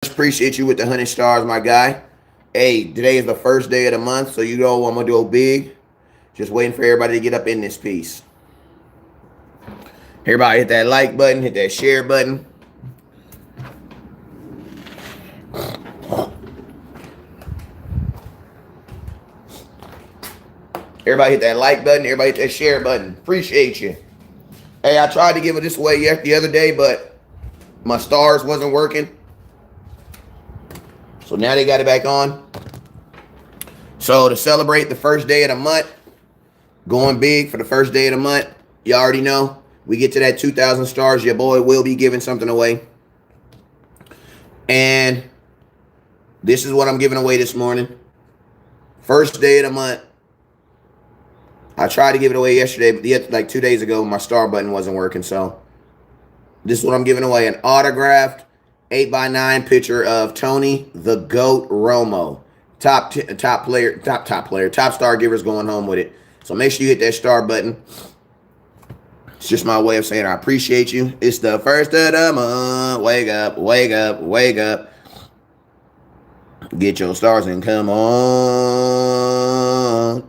Appreciate you with the 100 stars, my guy. Hey, today is the first day of the month, so you know I'm gonna do big. Just waiting for everybody to get up in this piece. Everybody hit that like button, hit that share button. Everybody hit that like button. Everybody hit that share button. Appreciate you. Hey, I tried to give it this away the other day, but my stars wasn't working. So now they got it back on. So to celebrate the first day of the month, going big for the first day of the month, you already know, we get to that 2,000 stars, your boy will be giving something away. And this is what I'm giving away this morning. First day of the month. I tried to give it away yesterday, but like 2 days ago, my star button wasn't working. So this is what I'm giving away. An autographed 8x9 picture of Tony the GOAT Romo. Top star givers going home with it. So make sure you hit that star button. It's just my way of saying I appreciate you. It's the first of the month. Wake up, wake up, wake up. Get your stars and come on.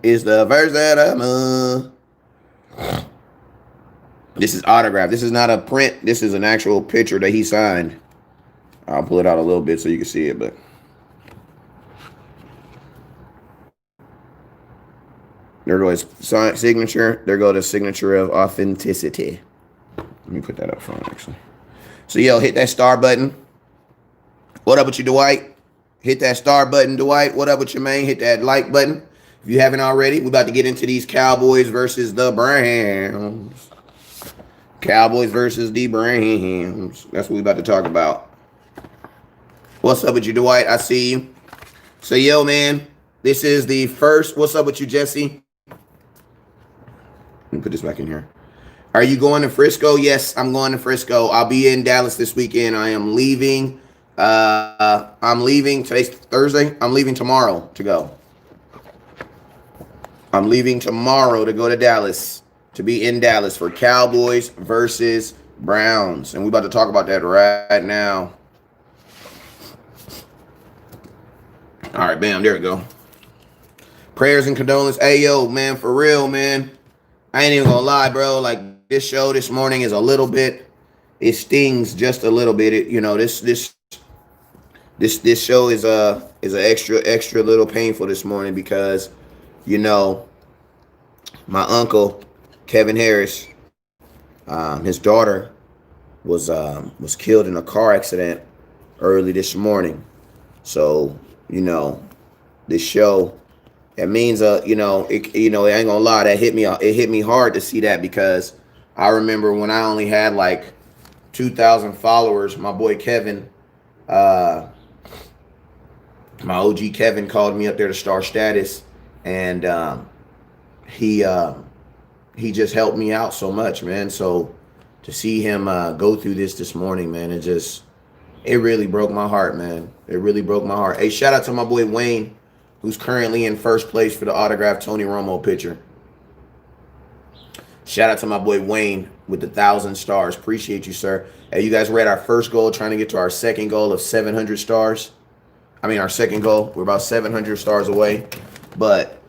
It's the first of the month. This is autographed. This is not a print. This is an actual picture that he signed. I'll pull it out a little bit so you can see it, but there goes signature. There goes the signature of authenticity. Let me put that up front, actually. So, yo, hit that star button. What up with you, Dwight? Hit that star button, Dwight. What up with your man? Hit that like button. If you haven't already, we're about to get into these Cowboys versus the Browns. Cowboys versus the Browns. That's what we're about to talk about. What's up with you, Dwight? I see you. So, yo, man, this is the first. What's up with you, Jesse? Let me put this back in here. Are you going to Frisco? Yes, I'm going to Frisco. I'll be in Dallas this weekend. I am leaving. I'm leaving. Today's Thursday. I'm leaving tomorrow to go. I'm leaving tomorrow to go to Dallas, to be in Dallas for Cowboys versus Browns. And we're about to talk about that right now. All right, bam, there we go. Prayers and condolences. Hey, yo, man, for real, man. I ain't even gonna lie, bro. Like, this show this morning is a little bit, it stings just a little bit. This show is a extra little painful this morning because, you know, my uncle Kevin Harris, his daughter was killed in a car accident early this morning. So, you know, this show, it means it ain't gonna lie, that hit me hard to see that, because I remember when I only had like 2,000 followers, my boy Kevin, my OG Kevin called me up there to Star Status, and he just helped me out so much, man. So to see him go through this morning, man, it really broke my heart, man. It really broke my heart. Hey, shout out to my boy Wayne, who's currently in first place for the autographed Tony Romo picture. Shout out to my boy Wayne with the 1,000 stars. Appreciate you, sir. Hey, you guys, we're at our first goal, trying to get to our second goal of 700 stars. Our second goal. We're about 700 stars away. But,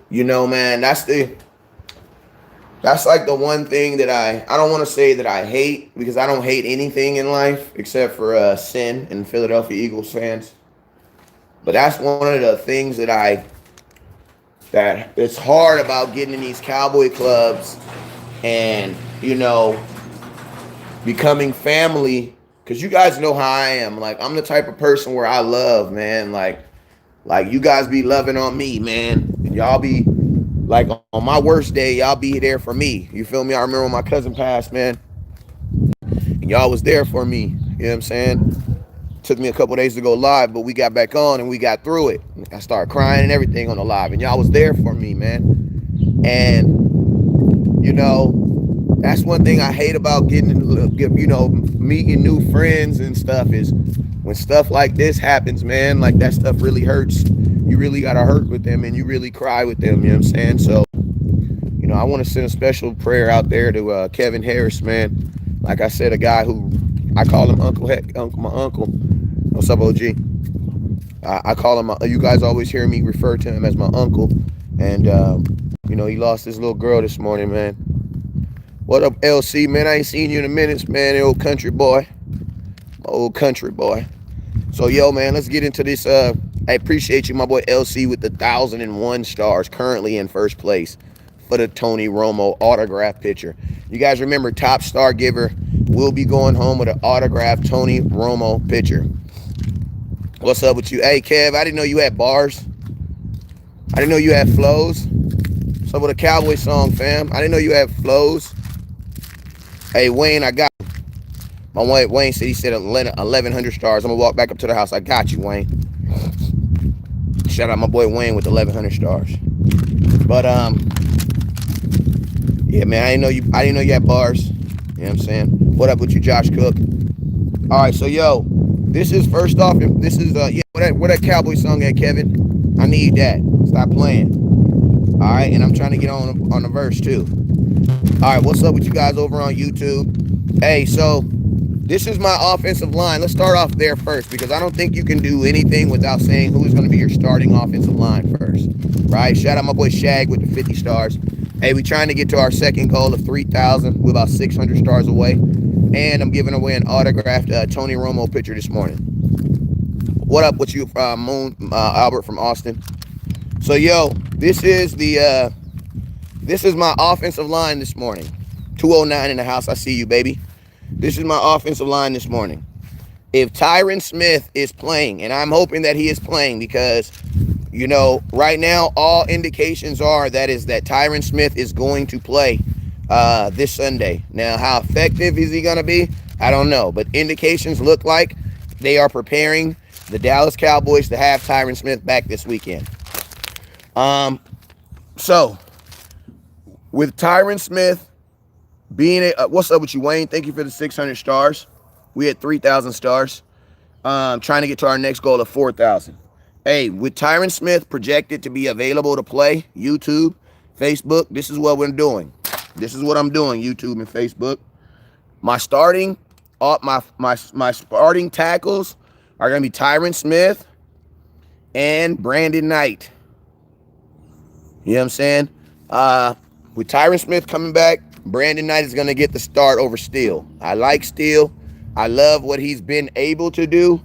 you know, man, that's like the one thing that I don't want to say that I hate, because I don't hate anything in life except for sin and Philadelphia Eagles fans. But that's one of the things that it's hard about getting in these Cowboy clubs and, you know, becoming family. Because you guys know how I am. Like, I'm the type of person where I love, man. Like you guys be loving on me, man. And y'all be, like, on my worst day, y'all be there for me. You feel me? I remember when my cousin passed, man. And y'all was there for me. You know what I'm saying? Took me a couple days to go live, but we got back on and we got through it. I started crying and everything on the live. And y'all was there for me, man. And, you know, that's one thing I hate about meeting new friends and stuff, is when stuff like this happens, man. Like, that stuff really hurts. You really got to hurt with them, and you really cry with them, you know what I'm saying? So, you know, I want to send a special prayer out there to Kevin Harris, man. Like I said, a guy who, I call him my uncle. What's up, OG? I call him. You guys always hear me refer to him as my uncle, and you know he lost his little girl this morning, man. What up, LC, man? I ain't seen you in a minute, man. The old country boy, my old country boy. So, yo, man, let's get into this. I appreciate you, my boy LC, with the 1,001 stars, currently in first place for the Tony Romo autograph picture. You guys remember, top star giver will be going home with an autographed Tony Romo picture. What's up with you? Hey, Kev, I didn't know you had bars. I didn't know you had flows. What's up with a Cowboy song, fam? I didn't know you had flows. Hey, Wayne, I got you. My boy Wayne said he said 1,100 stars. I'm going to walk back up to the house. I got you, Wayne. Shout out my boy Wayne with 1,100 stars. But, yeah, man, I didn't know you had bars. You know what I'm saying? What up with you, Josh Cook? All right, so, yo, this is first off, this is, yeah, where that Cowboy song at, Kevin? I need that. Stop playing. All right, and I'm trying to get on the verse, too. All right, what's up with you guys over on YouTube? Hey, so this is my offensive line. Let's start off there first, because I don't think you can do anything without saying who's going to be your starting offensive line first, right? Shout out my boy Shag with the 50 stars. Hey, we trying to get to our second goal of 3,000. We're about 600 stars away. And I'm giving away an autographed Tony Romo picture this morning. What up with you, Moon Albert from Austin? So, yo, this is my offensive line this morning. 209 in the house. I see you, baby. This is my offensive line this morning. If Tyron Smith is playing, and I'm hoping that he is playing, because, you know, right now all indications are that Tyron Smith is going to play this Sunday. Now, how effective is he going to be? I don't know. But indications look like they are preparing the Dallas Cowboys to have Tyron Smith back this weekend. So, with Tyron Smith being what's up with you, Wayne? Thank you for the 600 stars. We had 3,000 stars. Trying to get to our next goal of 4,000. Hey, with Tyron Smith projected to be available to play, YouTube, Facebook, this is what we're doing. This is what I'm doing, YouTube and Facebook. My starting tackles are going to be Tyron Smith and Brandon Knight. You know what I'm saying? With Tyron Smith coming back, Brandon Knight is going to get the start over Steele. I like Steele. I love what he's been able to do.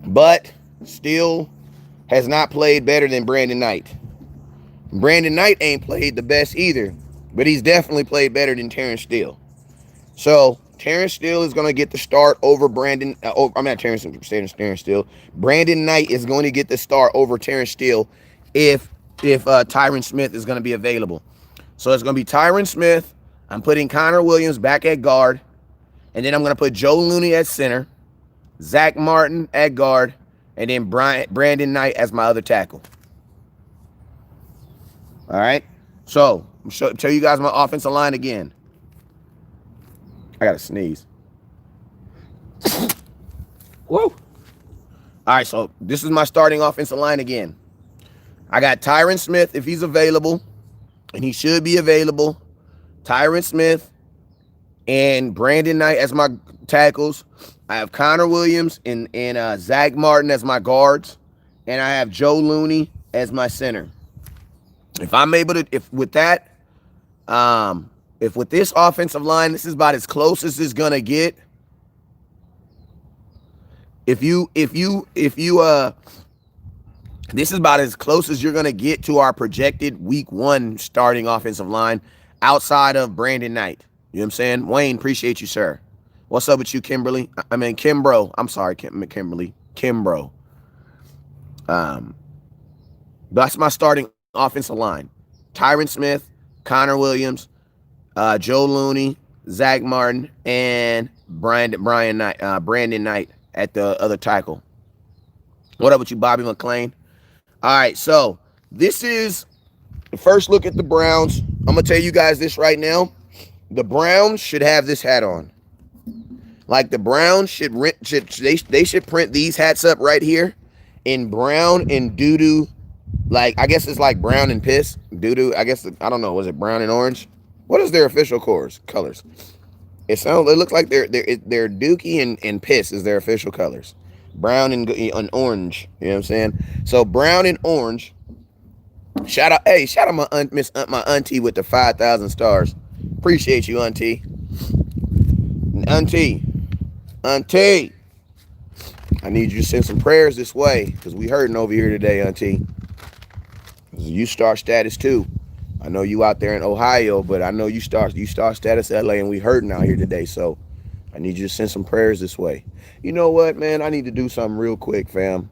But Steele has not played better than Brandon Knight. Brandon Knight ain't played the best either. But he's definitely played better than Terrence Steele. So, Terrence Steele is going to get the start over Brandon. I'm not Terrence Steele. Brandon Knight is going to get the start over Terrence Steele if Tyron Smith is going to be available. So, it's going to be Tyron Smith. I'm putting Connor Williams back at guard. And then I'm going to put Joe Looney at center. Zach Martin at guard. And then Brandon Knight as my other tackle. All right? So, I'm tell you guys my offensive line again. I got to sneeze. Whoa. All right, so this is my starting offensive line again. I got Tyron Smith if he's available, and he should be available. Tyron Smith and Brandon Knight as my tackles. I have Connor Williams and Zach Martin as my guards, and I have Joe Looney as my center. If I'm able to, if with this offensive line, this is about as close as it's gonna get. This is about as close as you're gonna get to our projected week 1 starting offensive line outside of Brandon Knight. You know what I'm saying? Wayne, appreciate you, sir. What's up with you, Kimberly? Kimbro. I'm sorry, Kimberly. Kimbro. That's my starting offensive line. Tyron Smith, Connor Williams, Joe Looney, Zach Martin, and Brandon Knight at the other tackle. What up with you, Bobby McClain? All right, so this is the first look at the Browns. I'm going to tell you guys this right now. The Browns should have this hat on. Like, the Browns should print these hats up right here in brown and doo-doo. Like, I guess it's like brown and piss. Doo-doo, I guess, I don't know. Was it brown and orange? What is their official colors? It looks like they're Dookie and piss is their official colors. Brown and orange. You know what I'm saying? So brown and orange. Shout out, hey, shout out my auntie with the 5,000 stars. Appreciate you, auntie. Auntie. I need you to send some prayers this way because we hurting over here today, auntie. You star status too. I know you out there in Ohio, but I know you star status LA, and we hurting out here today. So I need you to send some prayers this way. You know what, man? I need to do something real quick, fam.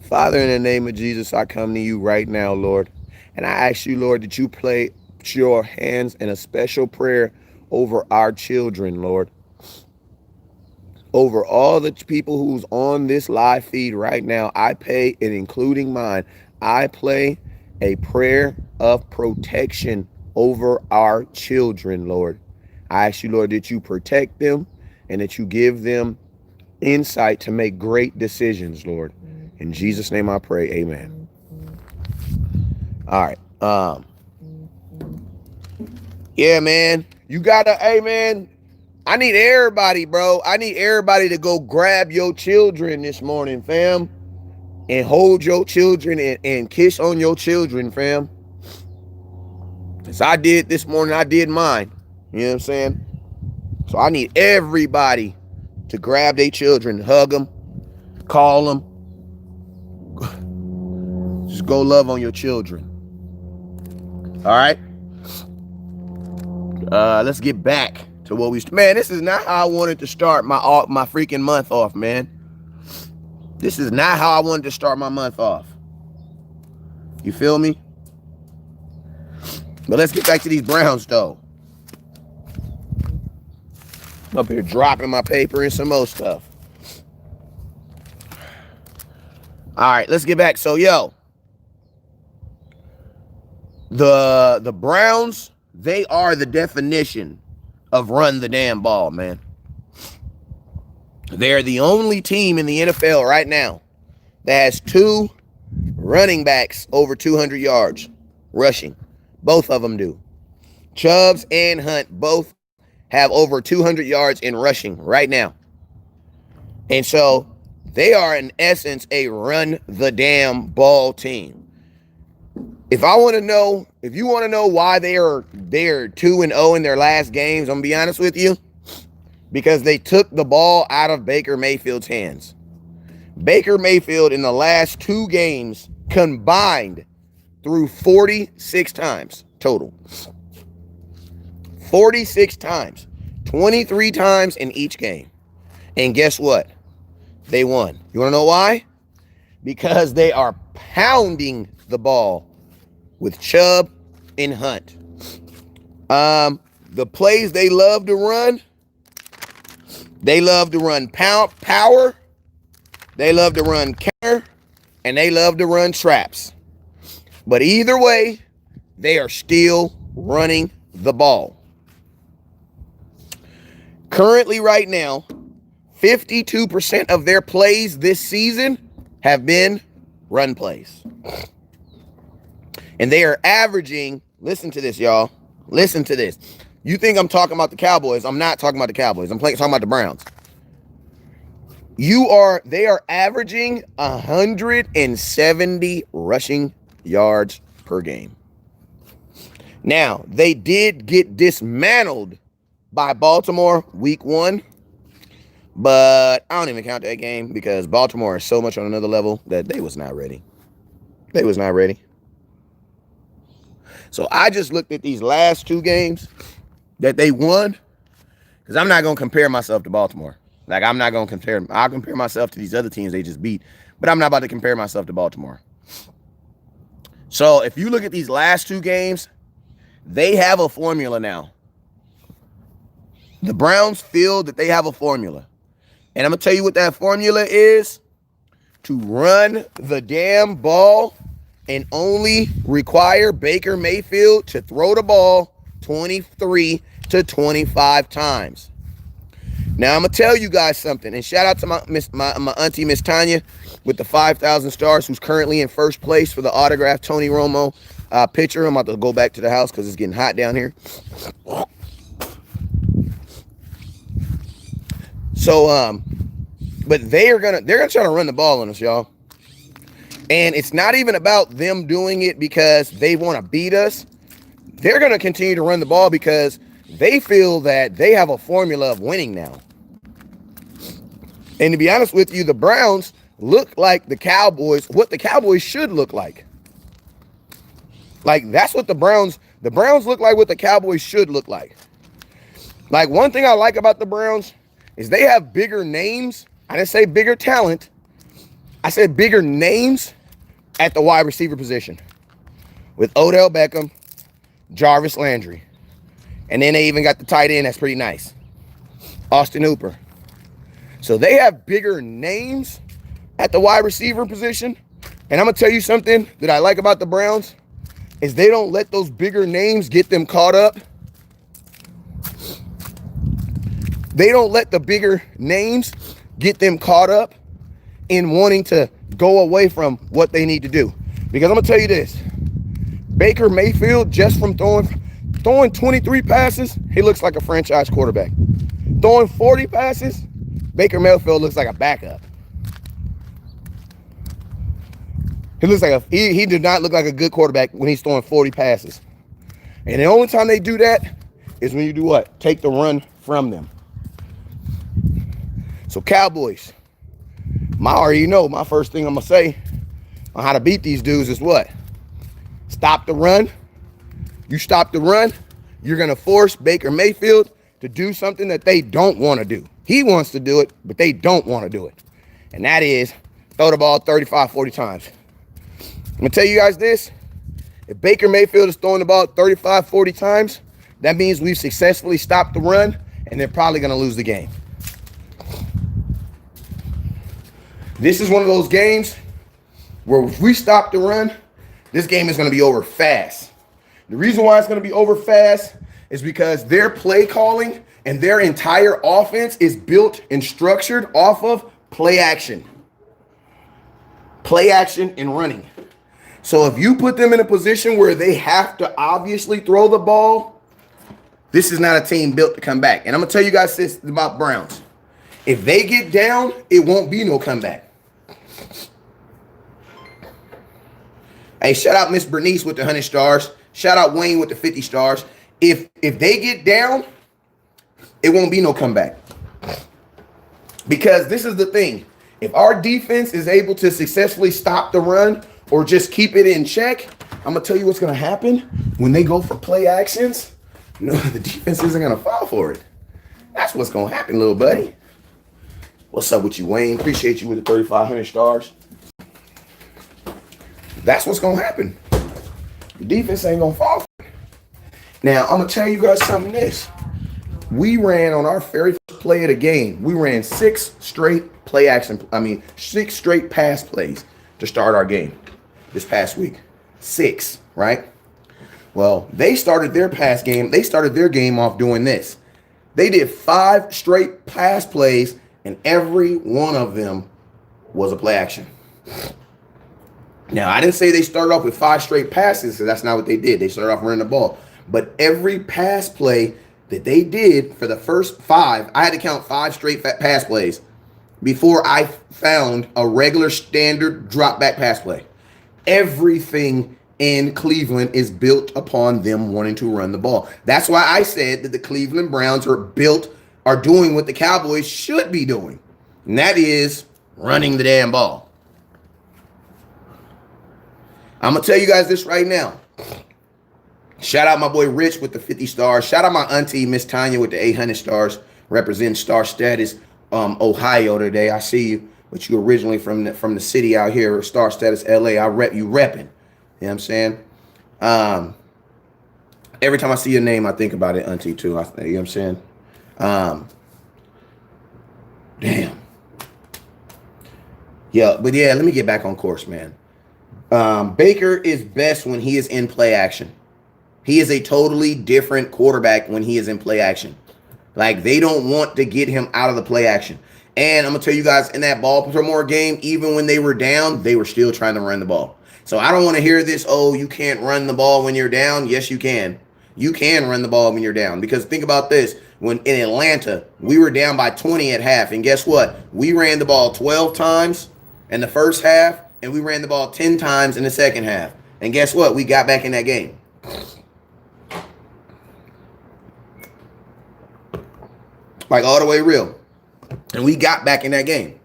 Father, in the name of Jesus, I come to you right now, Lord. And I ask you, Lord, that you place your hands in a special prayer over our children, Lord. Over all the people who's on this live feed right now, I pay, and including mine, I play a prayer of protection over our children, Lord. I ask you, Lord, that you protect them and that you give them insight to make great decisions, Lord. In Jesus' name I pray, amen. All right. Yeah, man. You gotta, hey, man. I need everybody, bro. I need everybody to go grab your children this morning, fam. And hold your children and kiss on your children, fam. As I did this morning, I did mine. You know what I'm saying? So I need everybody to grab their children, hug them, call them. Just go love on your children. All right? Let's get back to what we... Man, this is not how I wanted to start my freaking month off, man. This is not how I wanted to start my month off. You feel me? But let's get back to these Browns, though. I'm up here dropping my paper and some more stuff. All right, let's get back. So, yo, the Browns, they are the definition of run the damn ball, man. They're the only team in the NFL right now that has 2 running backs over 200 yards rushing. Both of them do. Chubbs and Hunt both have over 200 yards in rushing right now. And so they are, in essence, a run the damn ball team. If you want to know why they're 2-0 in their last games, I'm going to be honest with you. Because they took the ball out of Baker Mayfield's hands. Baker Mayfield in the last 2 games combined threw 46 times total. 46 times. 23 times in each game. And guess what? They won. You want to know why? Because they are pounding the ball with Chubb and Hunt. The plays they love to run. They love to run power. They love to run counter. And they love to run traps. But either way, they are still running the ball. Currently, right now, 52% of their plays this season have been run plays. And they are averaging, listen to this, y'all. Listen to this. You think I'm talking about the Cowboys. I'm not talking about the Cowboys. I'm talking about the Browns. They are averaging 170 rushing yards per game. Now, they did get dismantled by Baltimore week 1. But I don't even count that game because Baltimore is so much on another level that they was not ready. They was not ready. So I just looked at these last 2 games that they won, because I'm not going to compare myself to Baltimore. Like, I'm not going to compare. I'll compare myself to these other teams they just beat, but I'm not about to compare myself to Baltimore. So if you look at these last 2 games, they have a formula now. The Browns feel that they have a formula. And I'm going to tell you what that formula is: to run the damn ball and only require Baker Mayfield to throw the ball 23 to 25 times. Now, I'm going to tell you guys something. And shout out to my auntie, Miss Tanya, with the 5,000 stars, who's currently in first place for the autographed Tony Romo picture. I'm about to go back to the house because it's getting hot down here. So, But they're gonna try to run the ball on us, y'all. And it's not even about them doing it because they want to beat us. They're gonna continue to run the ball because they feel that they have a formula of winning now. And to be honest with you, the Browns look like the Cowboys, what the Cowboys should look like. Like, that's what the Browns look like what the Cowboys should look like. Like, one thing I like about the Browns is they have bigger names. I didn't say bigger talent. I said bigger names at the wide receiver position. With Odell Beckham, Jarvis Landry. And then they even got the tight end that's pretty nice. Austin Hooper. So they have bigger names at the wide receiver position. And I'm going to tell you something that I like about the Browns is they don't let those bigger names get them caught up. They don't let the bigger names get them caught up in wanting to go away from what they need to do. Because I'm going to tell you this. Baker Mayfield, just from throwing 23 passes, he looks like a franchise quarterback. Throwing 40 passes, Baker Mayfield looks like a backup. He looks like he did not look like a good quarterback when he's throwing 40 passes. And the only time they do that is when you do what? Take the run from them. So Cowboys, I already know my first thing I'm going to say on how to beat these dudes is what? Stop the run. You stop the run, you're going to force Baker Mayfield to do something that they don't want to do. He wants to do it, but they don't want to do it. And that is throw the ball 35, 40 times. I'm going to tell you guys this. If Baker Mayfield is throwing the ball 35, 40 times, that means we've successfully stopped the run, and they're probably going to lose the game. This is one of those games where if we stop the run, this game is going to be over fast. The reason why it's going to be over fast is because their play calling and their entire offense is built and structured off of play action. Play action and running. So if you put them in a position where they have to obviously throw the ball, this is not a team built to come back. And I'm going to tell you guys this about Browns. If they get down, it won't be no comeback. Hey, shout out Miss Bernice with the 100 stars. Shout out Wayne with the 50 stars. If they get down, it won't be no comeback. Because this is the thing. If our defense is able to successfully stop the run or just keep it in check, I'm going to tell you what's going to happen when they go for play actions. No, the defense isn't going to fall for it. That's what's going to happen, little buddy. What's up with you, Wayne? Appreciate you with the 3,500 stars. That's what's going to happen. The defense ain't going to fall for it. Now, I'm going to tell you guys something this. We ran on our very first play of the game. We ran 6 straight pass plays to start our game this past week. 6, right? Well, they started their pass game. They started their game off doing this. They did 5 straight pass plays, and every one of them was a play action. Now, I didn't say they started off with 5 straight passes, because that's not what they did. They started off running the ball. But every pass play that they did for the first 5, I had to count 5 straight pass plays before I found a regular standard drop back pass play. Everything in Cleveland is built upon them wanting to run the ball. That's why I said that the Cleveland Browns are doing what the Cowboys should be doing. And that is running the damn ball. I'm going to tell you guys this right now. Shout out my boy Rich with the 50 stars. Shout out my auntie, Miss Tanya, with the 800 stars. Representing star status, Ohio today. I see you, but you originally from the city out here, star status, LA. You repping. You know what I'm saying? Every time I see your name, I think about it, auntie, too. You know what I'm saying? Damn. Yeah, but yeah, let me get back on course, man. Baker is best when he is in play action. He is a totally different quarterback when he is in play action. Like, they don't want to get him out of the play action. And I'm going to tell you guys, in that Baltimore game, even when they were down, they were still trying to run the ball. So I don't want to hear this, oh, you can't run the ball when you're down. Yes, you can. You can run the ball when you're down. Because think about this. when in Atlanta, we were down by 20 at half. And guess what? We ran the ball 12 times in the first half, and we ran the ball 10 times in the second half. And guess what? We got back in that game. Like all the way real. And we got back in that game.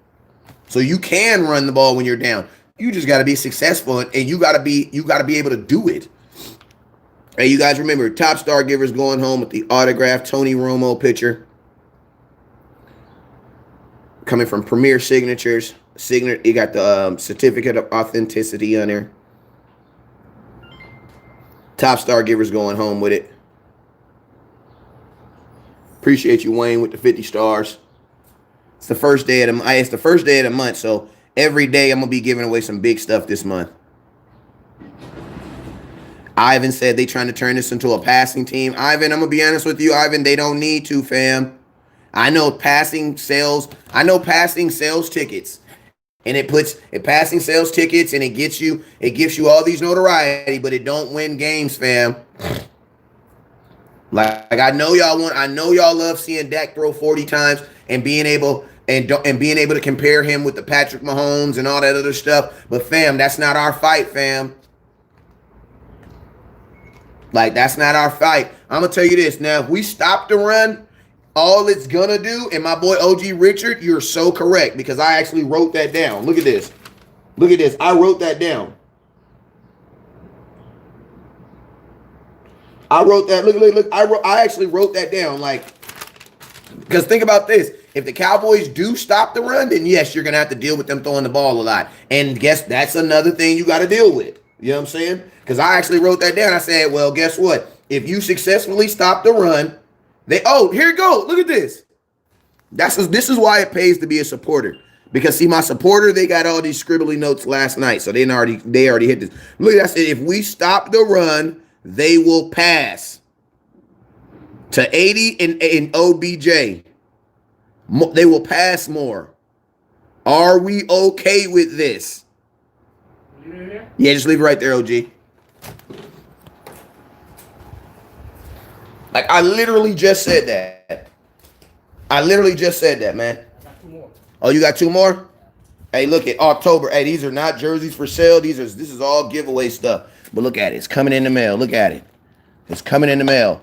So you can run the ball when you're down. You just got to be successful, and you got to be able to do it. Hey, you guys remember top star givers going home with the autographed Tony Romo picture coming from Premier Signatures. You got the certificate of authenticity on there. Top star givers going home with it. Appreciate you, Wayne, with the 50 stars. It's the first day of the month, so every day I'm gonna be giving away some big stuff this month. Ivan said they trying to turn this into a passing team. Ivan, I'm gonna be honest with you, Ivan, they don't need to, fam. I know passing sales tickets. And it passing sales tickets, and it gives you all these notoriety, but it don't win games, fam. Like I know y'all love seeing Dak throw 40 times and being able to compare him with the Patrick Mahomes and all that other stuff. But fam, that's not our fight, fam. Like, that's not our fight. I'm gonna tell you this. Now, if we stop the run, all it's gonna do, and my boy OG Richard, you're so correct, because I actually wrote that down. Look at this. Look at this. I wrote that down. I wrote that. Look. I actually wrote that down. Like, because think about this. If the Cowboys do stop the run, then yes, you're gonna have to deal with them throwing the ball a lot. And guess that's another thing you got to deal with. You know what I'm saying? Because I actually wrote that down. I said, well, guess what? If you successfully stop the run, here you go. Look at this. This is why it pays to be a supporter. Because see, my supporter, they got all these scribbly notes last night, so they already hit this. Look, I said, if we stop the run, they will pass to 80 in OBJ. They will pass more. Are we okay with this? Yeah, just leave it right there, OG. Like, I literally just said that. Man. I got 2 more. Oh, you got 2 more? Hey, look at October. Hey, these are not jerseys for sale. This is all giveaway stuff. But look at it. It's coming in the mail. Look at it. It's coming in the mail.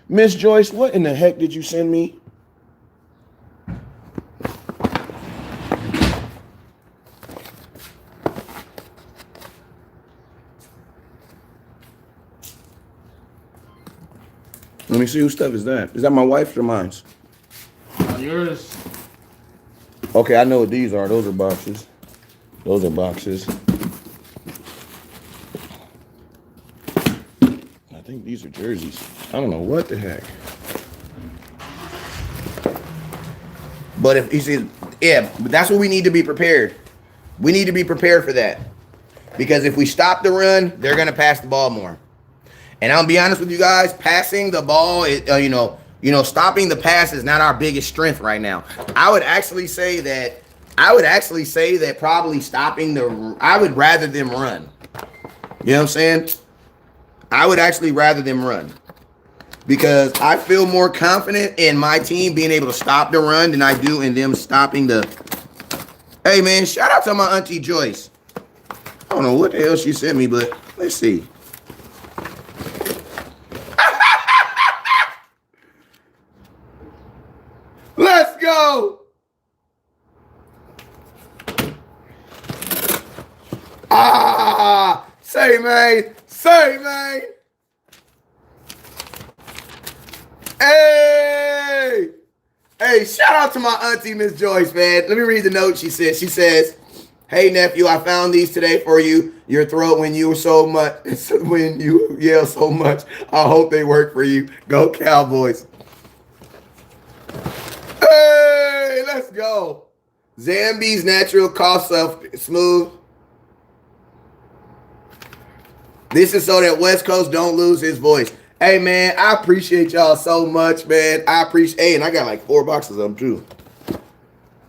Miss Joyce, what in the heck did you send me? Let me see whose stuff is that. Is that my wife's or mine's? Yours. Okay, I know what these are. Those are boxes. Those are boxes. I think these are jerseys. I don't know what the heck. But if you see, but that's what we need to be prepared. We need to be prepared for that. Because if we stop the run, they're going to pass the ball more. And I'll be honest with you guys, passing the ball, stopping the pass is not our biggest strength right now. I would actually say that probably I would rather them run. You know what I'm saying? I would actually rather them run. Because I feel more confident in my team being able to stop the run than I do in them stopping the... Hey, man, shout out to my auntie Joyce. I don't know what the hell she sent me, but let's see. Let's go. Say, man. Hey, shout out to my auntie, Miss Joyce, man. Let me read the note she says. She says, hey, nephew, I found these today for you. Your throat when you yell so much. I hope they work for you. Go Cowboys. Hey, let's go. Zambi's natural cough smooth. This is so that West Coast don't lose his voice. Hey, man, I appreciate y'all so much, man. And I got like 4 boxes of them too.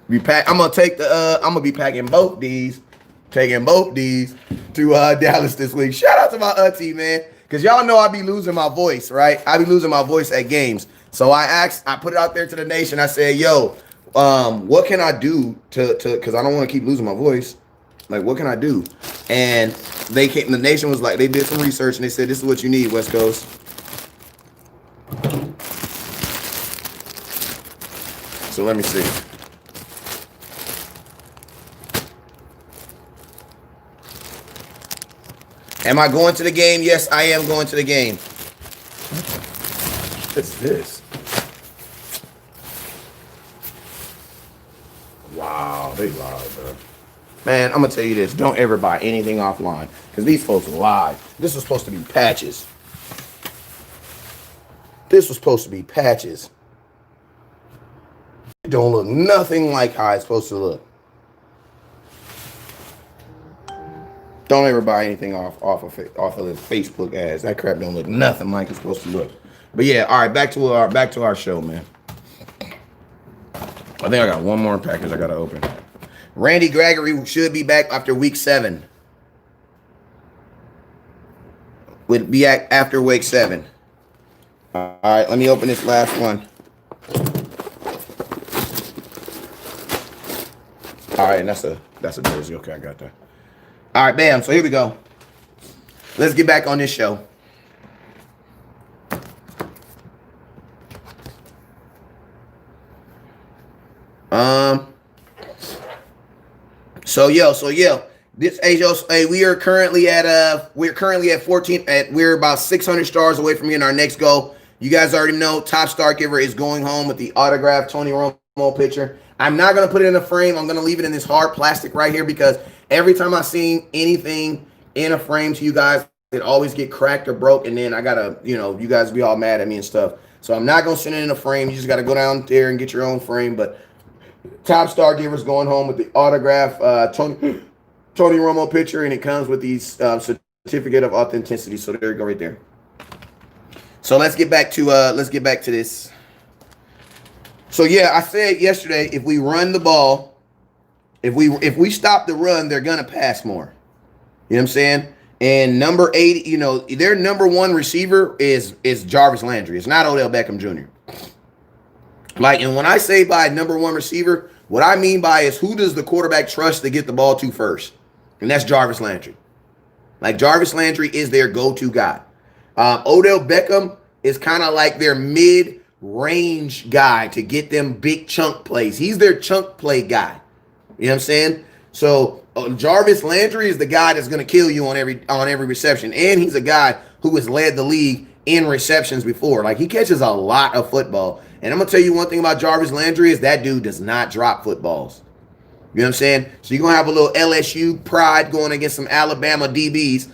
I'm gonna be packing both these, taking both these to Dallas this week. Shout out to my auntie, man, because y'all know I be losing my voice, right? I be losing my voice at games. So I put it out there to the nation. I said, yo, what can I do to because I don't want to keep losing my voice. Like, what can I do? And the nation was like, they did some research and they said, this is what you need, West Coast. So let me see. Am I going to the game? Yes, I am going to the game. What's this? Wow, they lied, bro. Man, I'm gonna tell you this: don't ever buy anything offline because these folks lie. This was supposed to be patches. This was supposed to be patches. It don't look nothing like how it's supposed to look. Don't ever buy anything off of the Facebook ads. That crap don't look nothing like it's supposed to look. But yeah, all right, back to our show, man. I think I got one more package I gotta open. Randy Gregory should be back after week 7. Would be after week 7. All right, let me open this last one. All right, and that's a jersey. Okay, I got that. All right, bam. So here we go. Let's get back on this show. So this we are currently at 14. We're about 600 stars away from getting our next goal. You guys already know top star giver is going home with the autographed Tony Romo picture. I'm not gonna put it in a frame. I'm gonna leave it in this hard plastic right here because every time I see anything in a frame to you guys, it always get cracked or broke, and then I gotta, you guys be all mad at me and stuff. So I'm not gonna send it in a frame. You just gotta go down there and get your own frame. But top star givers going home with the autograph Tony Romo picture, and it comes with these certificate of authenticity. So there you go, right there. So let's get back to this. So yeah, I said yesterday, if we run the ball, if we stop the run, they're gonna pass more. You know what I'm saying? And number 80, their number 1 receiver is Jarvis Landry. It's not Odell Beckham Jr. And when I say by number 1 receiver, what I mean by is who does the quarterback trust to get the ball to first? And that's Jarvis Landry. Jarvis Landry is their go-to guy. Odell Beckham is kind of like their mid-range guy to get them big chunk plays. He's their chunk play guy. You know what I'm saying? So Jarvis Landry is the guy that's going to kill you on every reception. And he's a guy who has led the league in receptions before. He catches a lot of football. And I'm going to tell you one thing about Jarvis Landry is that dude does not drop footballs. You know what I'm saying? So you're going to have a little LSU pride going against some Alabama DBs.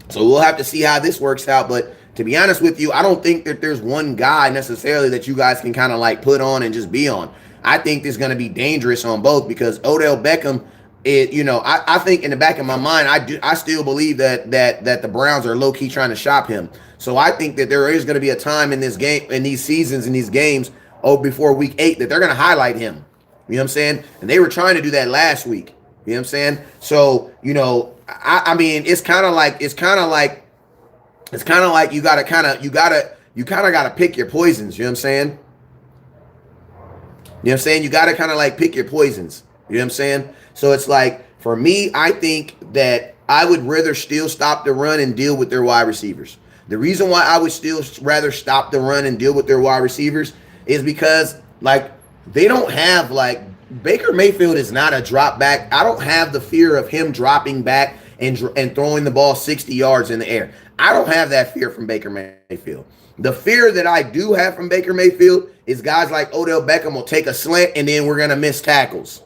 So we'll have to see how this works out. But to be honest with you, I don't think that there's one guy necessarily that you guys can kind of put on and just be on. I think this is going to be dangerous on both because Odell Beckham, I think in the back of my mind, I still believe that the Browns are low-key trying to shop him. So I think that there is going to be a time in this game, in these seasons, in these games, before week 8, that they're going to highlight him. You know what I'm saying? And they were trying to do that last week. You know what I'm saying? So, I mean, it's kind of like you gotta pick your poisons. You know what I'm saying? You know what I'm saying? You gotta kind of pick your poisons. You know what I'm saying? So it's for me, I think that I would rather still stop the run and deal with their wide receivers. The reason why I would still rather stop the run and deal with their wide receivers is because they don't have Baker Mayfield is not a drop back. I don't have the fear of him dropping back and throwing the ball 60 yards in the air. I don't have that fear from Baker Mayfield. The fear that I do have from Baker Mayfield is guys like Odell Beckham will take a slant and then we're gonna miss tackles.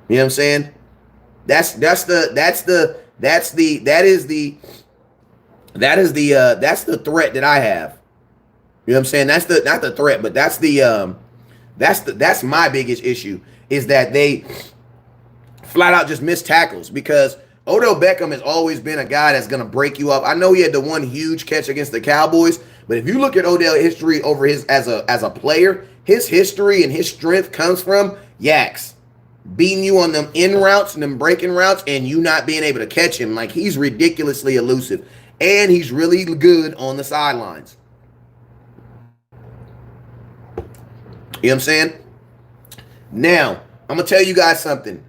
You know what I'm saying? That's the threat that I have. You know what I'm saying? That's not the threat, but that's my biggest issue is that they flat out just miss tackles because Odell Beckham has always been a guy that's going to break you up. I know he had the one huge catch against the Cowboys, but if you look at Odell's history over his as a player, his history and his strength comes from yaks, beating you on them in routes and them breaking routes and you not being able to catch him. He's ridiculously elusive. and he's really good on the sidelines. You know what I'm saying? Now, I'm going to tell you guys something.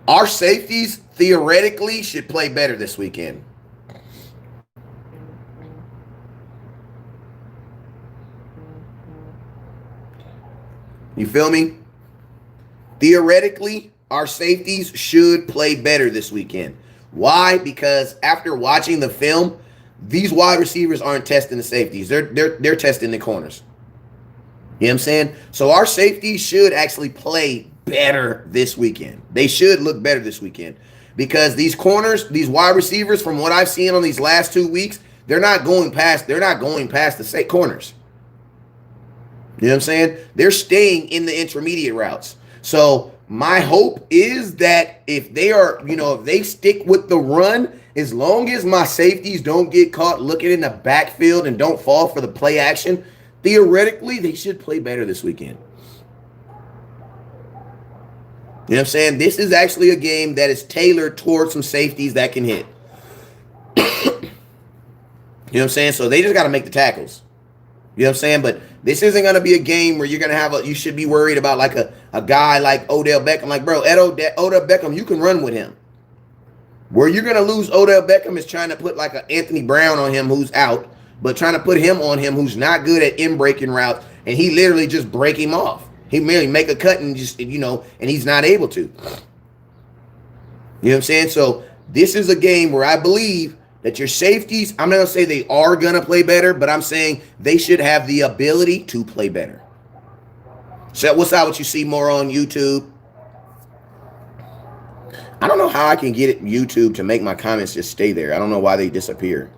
Our safeties theoretically should play better this weekend. You feel me? Theoretically, our safeties should play better this weekend. Why? Because after watching the film, these wide receivers aren't testing the safeties. They're testing the corners. You know what I'm saying? So our safeties should actually play better this weekend. They should look better this weekend because these corners, these wide receivers, from what I've seen on these last 2 weeks, they're not going past the corners. You know what I'm saying? They're staying in the intermediate routes. So my hope is that if they stick with the run, as long as my safeties don't get caught looking in the backfield and don't fall for the play action, theoretically, they should play better this weekend. You know what I'm saying? This is actually a game that is tailored towards some safeties that can hit. You know what I'm saying? So they just got to make the tackles. You know what I'm saying? But this isn't going to be a game where you're going to you should be worried about like a guy like Odell Beckham. Like, bro, Odell Beckham, you can run with him. Where you're going to lose Odell Beckham is trying to put like an Anthony Brown on him who's out, but trying to put him on him who's not good at in-breaking routes, and he literally just break him off. He merely make a cut and just, and he's not able to. You know what I'm saying? So this is a game where I believe that your safeties, I'm not going to say they are going to play better, but I'm saying they should have the ability to play better. So what's out what you see more on YouTube? I don't know how I can get it YouTube to make my comments just stay there. I don't know why they disappear.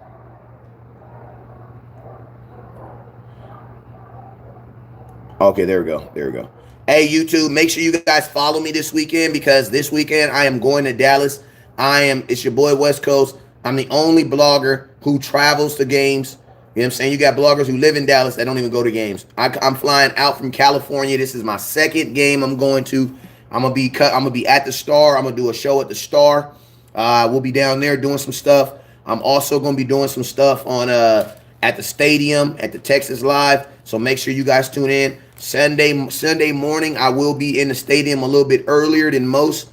Okay, there we go. There we go. Hey, YouTube, make sure you guys follow me this weekend because this weekend I am going to Dallas. It's your boy West Coast. I'm the only blogger who travels to games. You know what I'm saying? You got bloggers who live in Dallas that don't even go to games. I'm flying out from California. This is my second game I'm going to. I'm gonna be at the Star. I'm gonna do a show at the Star. We'll be down there doing some stuff. I'm also gonna be doing some stuff on at the stadium at the Texas Live. So make sure you guys tune in. Sunday morning, I will be in the stadium a little bit earlier than most.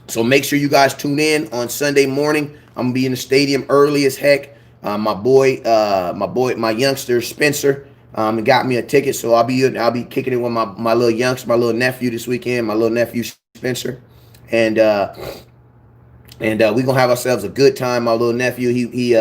So make sure you guys tune in on Sunday morning. I'm gonna be in the stadium early as heck. My youngster Spencer got me a ticket, so I'll be kicking it with my little nephew this weekend. My little nephew Spencer, and we gonna have ourselves a good time. My little nephew, he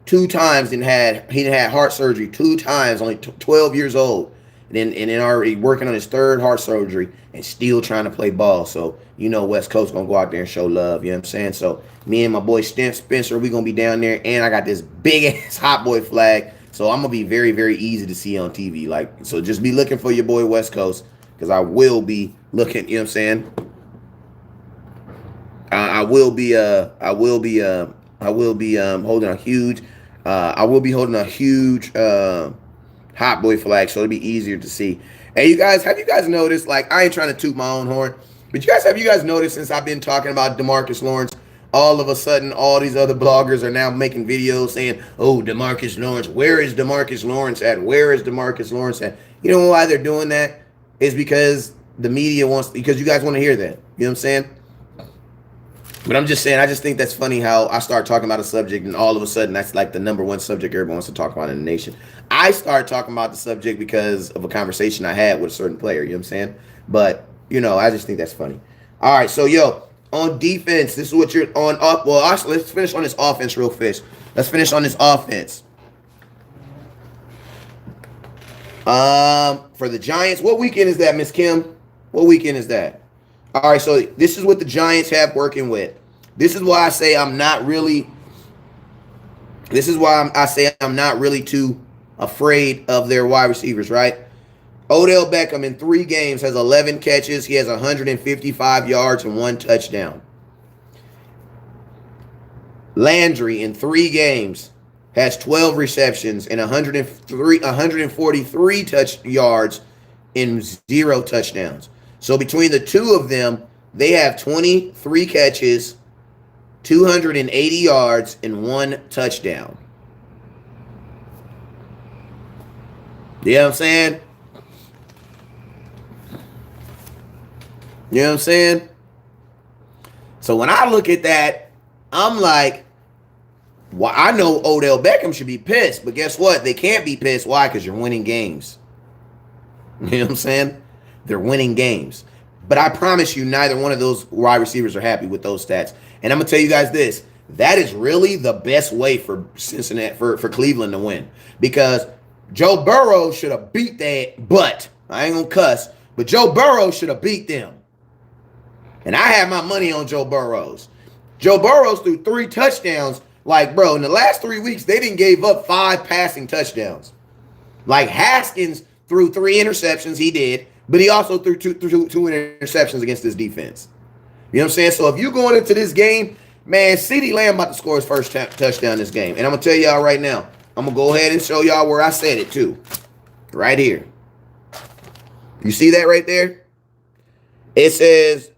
2 times he had heart surgery 2 times, only 12 years old, and then already working on his 3rd heart surgery and still trying to play ball. So West Coast gonna go out there and show love. You know what I'm saying? So me and my boy Spencer, we gonna be down there, and I got this big ass hot boy flag. So I'm gonna be very, very easy to see on TV. So just be looking for your boy West Coast because I will be looking. You know what I'm saying? I will be holding a huge. I will be holding a huge hot boy flag, so it'll be easier to see. Hey, you guys, have you guys noticed? Like, I ain't trying to toot my own horn, but have you guys noticed since I've been talking about DeMarcus Lawrence, all of a sudden, all these other bloggers are now making videos saying, "Oh, DeMarcus Lawrence, where is DeMarcus Lawrence at? Where is DeMarcus Lawrence at?" You know why they're doing that? Is because the media because you guys want to hear that. You know what I'm saying? But I'm just saying, I just think that's funny how I start talking about a subject and all of a sudden that's like the #1 subject everyone wants to talk about in the nation. I start talking about the subject because of a conversation I had with a certain player, you know what I'm saying? But, I just think that's funny. All right, so, on defense, this is what you're on up. Well, actually, let's finish on this offense real fast. Let's finish on this offense. For the Giants, what weekend is that, Miss Kim? What weekend is that? All right, so this is what the Giants have working with. This is why I say I'm not really. This is why I say I'm not really too afraid of their wide receivers, right? Odell Beckham in 3 games has 11 catches. He has 155 yards and 1 touchdown. Landry in 3 games has 12 receptions and 143 yards and 0 touchdowns. So between the 2 of them, they have 23 catches 280 yards and 1 touchdown. You know what I'm saying? You know what I'm saying? So when I look at that, I'm like, well, I know Odell Beckham should be pissed, but guess what? They can't be pissed. Why? Because you're winning games. You know what I'm saying? They're winning games. But I promise you, neither one of those wide receivers are happy with those stats. And I'm going to tell you guys this. That is really the best way for Cincinnati, for Cleveland to win. Because Joe Burrow should have beat that butt. I ain't going to cuss. But Joe Burrow should have beat them. And I have my money on Joe Burrows. Joe Burrows threw 3 touchdowns. Like, bro, in the last 3 weeks, they didn't give up 5 passing touchdowns. Like, Haskins threw 3 interceptions. He did. But he also threw two interceptions against this defense. You know what I'm saying? So if you're going into this game, man, CeeDee Lamb about to score his first touchdown this game. And I'm going to tell y'all right now, I'm going to go ahead and show y'all where I said it too. Right here. You see that right there? It says,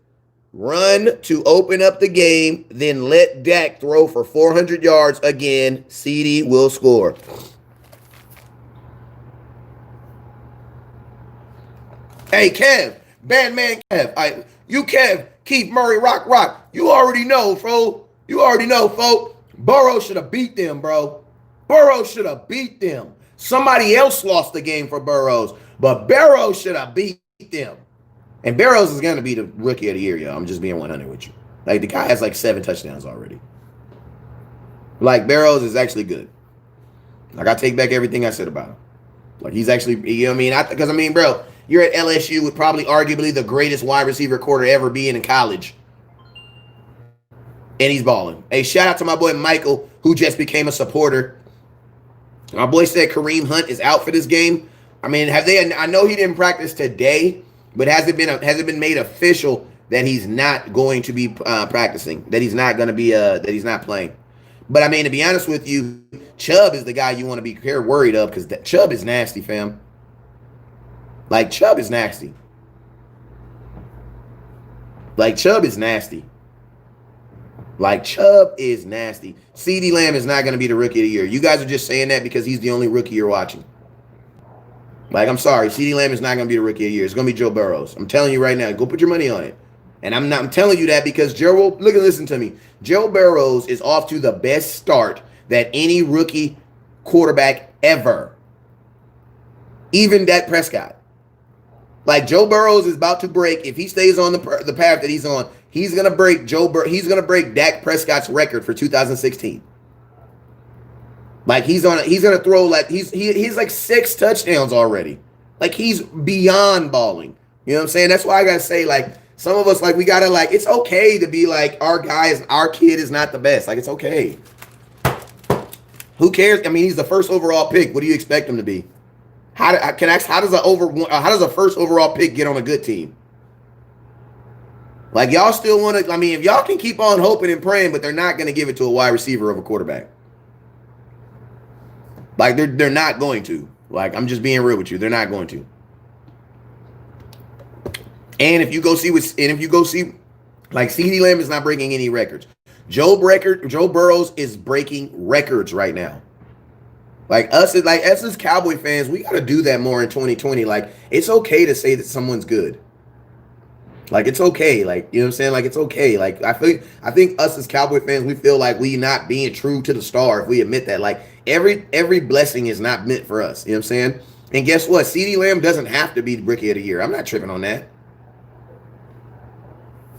run to open up the game, then let Dak throw for 400 yards again. CeeDee will score. Hey, Kev, bad man Kev. Kev, Keith Murray, rock. You already know, fo. Burrow should have beat them, bro. Burrow should have beat them. Somebody else lost the game for Burrows, but Burrow should have beat them. And Burrows is going to be the rookie of the year, y'all. I'm just being 100 with you. Like, the guy has like 7 touchdowns already. Like, Burrows is actually good. Like, I take back everything I said about him. Like, he's actually, you know what I mean? Bro, you're at LSU with probably arguably the greatest wide receiver quarter ever being in college. And he's balling. Hey, shout out to my boy Michael, who just became a supporter. My boy said Kareem Hunt is out for this game. I mean, I know he didn't practice today, but has it been made official that he's not going to be practicing? That he's not going to be that he's not playing? But I mean, to be honest with you, Chubb is the guy you want to be worried of, because Chubb is nasty, fam. Like, Chubb is nasty. CeeDee Lamb is not going to be the rookie of the year. You guys are just saying that because he's the only rookie you're watching. Like, I'm sorry. CeeDee Lamb is not going to be the rookie of the year. It's going to be Joe Burrows. I'm telling you right now. Go put your money on it. And I'm telling you that because listen to me. Joe Burrows is off to the best start that any rookie quarterback ever. Even Dak Prescott. Like, Joe Burrows is about to break. If he stays on the path that he's on, he's gonna break Dak Prescott's record for 2016. Like, he's gonna throw like he's like 6 touchdowns already. Like, he's beyond balling. You know what I'm saying? That's why I gotta say, like, some of us, like, we gotta, like, it's okay to be like, our kid is not the best. Like, it's okay. Who cares? I mean, he's the first overall pick. What do you expect him to be? How does a first overall pick get on a good team? Like, y'all still want to, I mean, if y'all can keep on hoping and praying, but they're not going to give it to a wide receiver of a quarterback. Like, they're not going to. Like, I'm just being real with you. They're not going to. And if you go see, like, CeeDee Lamb is not breaking any records. Joe Burrows is breaking records right now. Like, us as Cowboy fans, we got to do that more in 2020. Like, it's okay to say that someone's good. Like, it's okay. Like, you know what I'm saying? Like, it's okay. Like, I think us as Cowboy fans, we feel like we not being true to the star if we admit that. Like, every blessing is not meant for us. You know what I'm saying? And guess what? CeeDee Lamb doesn't have to be the rookie of the year. I'm not tripping on that.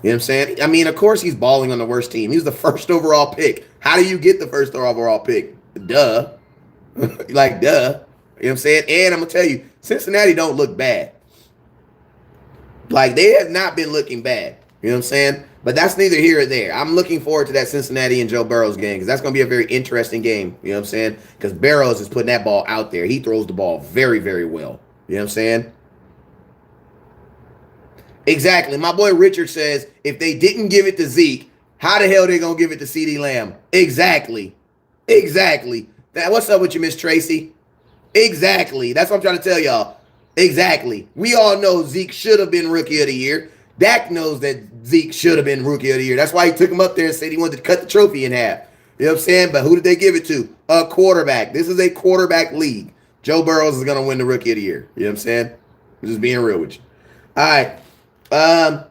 You know what I'm saying? I mean, of course he's balling on the worst team. He's the first overall pick. How do you get the first overall pick? Duh. Like, duh. You know what I'm saying? And I'm going to tell you, Cincinnati don't look bad. Like, they have not been looking bad. You know what I'm saying? But that's neither here or there. I'm looking forward to that Cincinnati and Joe Burrows game because that's going to be a very interesting game. You know what I'm saying? Because Burrows is putting that ball out there. He throws the ball very, very well. You know what I'm saying? Exactly. My boy Richard says, if they didn't give it to Zeke, how the hell are they going to give it to CeeDee Lamb? Exactly. What's up with you, Miss Tracy? Exactly. That's what I'm trying to tell y'all. Exactly. We all know Zeke should have been rookie of the year. Dak knows that Zeke should have been Rookie of the Year. That's why he took him up there and said he wanted to cut the trophy in half. You know what I'm saying? But who did they give it to? A quarterback. This is a quarterback league. Joe Burrows is going to win the Rookie of the Year. You know what I'm saying? I'm just being real with you. All right.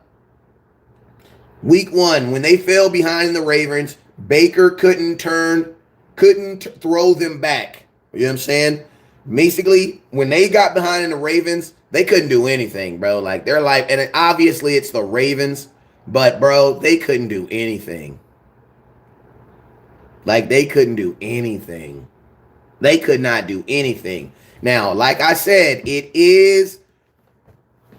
Week 1, when they fell behind the Ravens, Baker couldn't throw them back. You know what I'm saying? Basically, when they got behind in the Ravens, they couldn't do anything, bro. Like, they're like, and obviously it's the Ravens, but, bro, they couldn't do anything. Like, they couldn't do anything. They could not do anything. Now, like I said, it is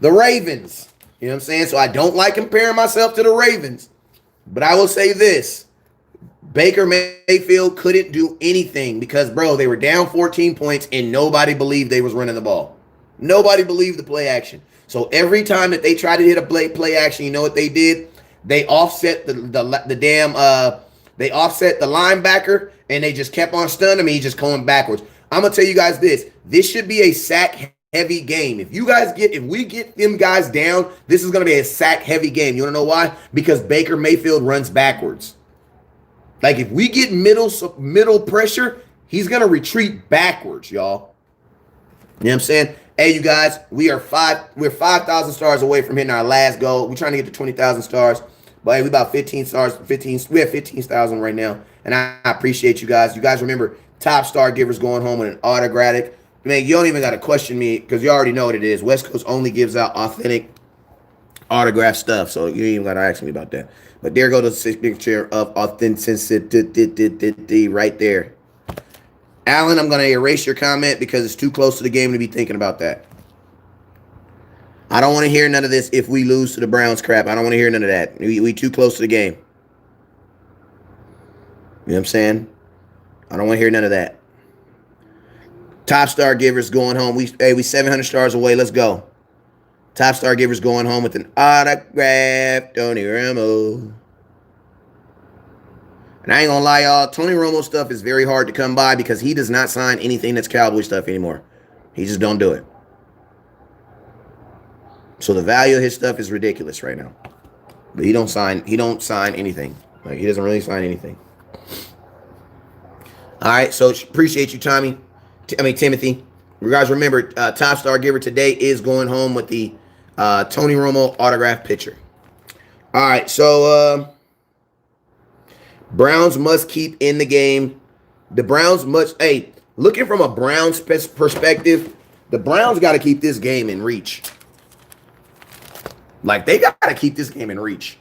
the Ravens. You know what I'm saying? So I don't like comparing myself to the Ravens. But I will say this. Baker Mayfield couldn't do anything because, bro, they were down 14 points and nobody believed they was running the ball. Nobody believed the play action. So every time that they tried to hit a play action, you know what they did? They offset they offset the linebacker and they just kept on stunning him. He's just going backwards. I'm going to tell you guys this. This should be a sack heavy game. If we get them guys down, this is going to be a sack heavy game. You want to know why? Because Baker Mayfield runs backwards. Like, if we get middle pressure, he's going to retreat backwards, y'all. You know what I'm saying? Hey, you guys, we're 5,000 stars away from hitting our last goal. We're trying to get to 20,000 stars. But hey, we about 15 stars. We have 15,000 right now. And I appreciate you guys. You guys remember, top star givers going home with an autographic. Man, you don't even got to question me because you already know what it is. West Coast only gives out authentic autograph stuff. So you ain't even got to ask me about that. But there go the signature of authenticity right there. Alan, I'm going to erase your comment because it's too close to the game to be thinking about that. I don't want to hear none of this if we lose to the Browns crap. I don't want to hear none of that. We too close to the game. You know what I'm saying? I don't want to hear none of that. Top star givers going home. We 700 stars away. Let's go. Top star givers going home with an autograph. Tony Romo. And I ain't gonna lie, y'all. Tony Romo stuff is very hard to come by because he does not sign anything that's Cowboy stuff anymore. He just don't do it. So the value of his stuff is ridiculous right now. But he don't sign anything. Like, he doesn't really sign anything. All right, so appreciate you, Timothy. You guys remember, top star giver today is going home with the Tony Romo autograph picture. All right, so Browns must keep in the game. The Browns must, looking from a Browns perspective, the Browns got to keep this game in reach. Like, they got to keep this game in reach.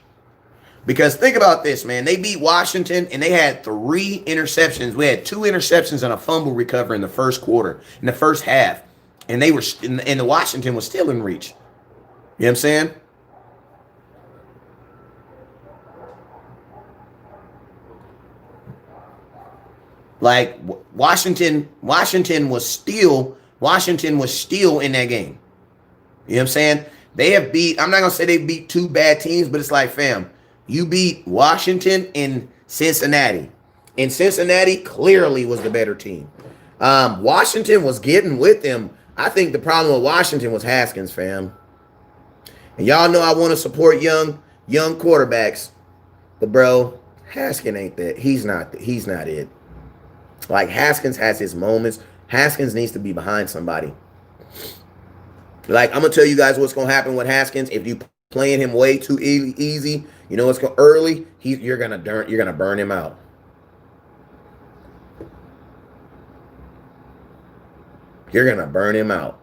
Because think about this, man. They beat Washington, and they had 3 interceptions. We had 2 interceptions and a fumble recovery in the first quarter, in the first half. And they were, and the Washington was still in reach. You know what I'm saying? Like, Washington was still in that game. You know what I'm saying? They have beat, I'm not going to say they beat 2 bad teams, but it's like, fam, you beat Washington and Cincinnati. And Cincinnati clearly was the better team. Washington was getting with them. I think the problem with Washington was Haskins, fam. And y'all know I want to support young quarterbacks. But, bro, Haskins ain't that. He's not it. Like, Haskins has his moments. Haskins needs to be behind somebody. Like, I'm going to tell you guys what's going to happen with Haskins. If you playing him way too easy, you know what's going early, you're going to burn him out. You're going to burn him out.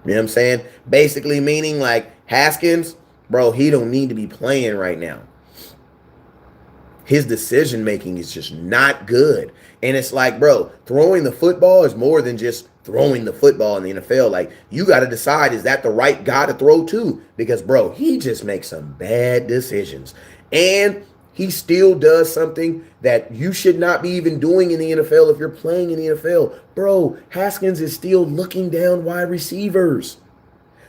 You know what I'm saying? Basically meaning, like, Haskins, bro, he don't need to be playing right now. His decision making is just not good. And it's like, bro, throwing the football is more than just throwing the football in the NFL. Like, you got to decide, is that the right guy to throw to? Because, bro, he just makes some bad decisions. And he still does something that you should not be even doing in the NFL if you're playing in the NFL. Bro, Haskins is still looking down wide receivers.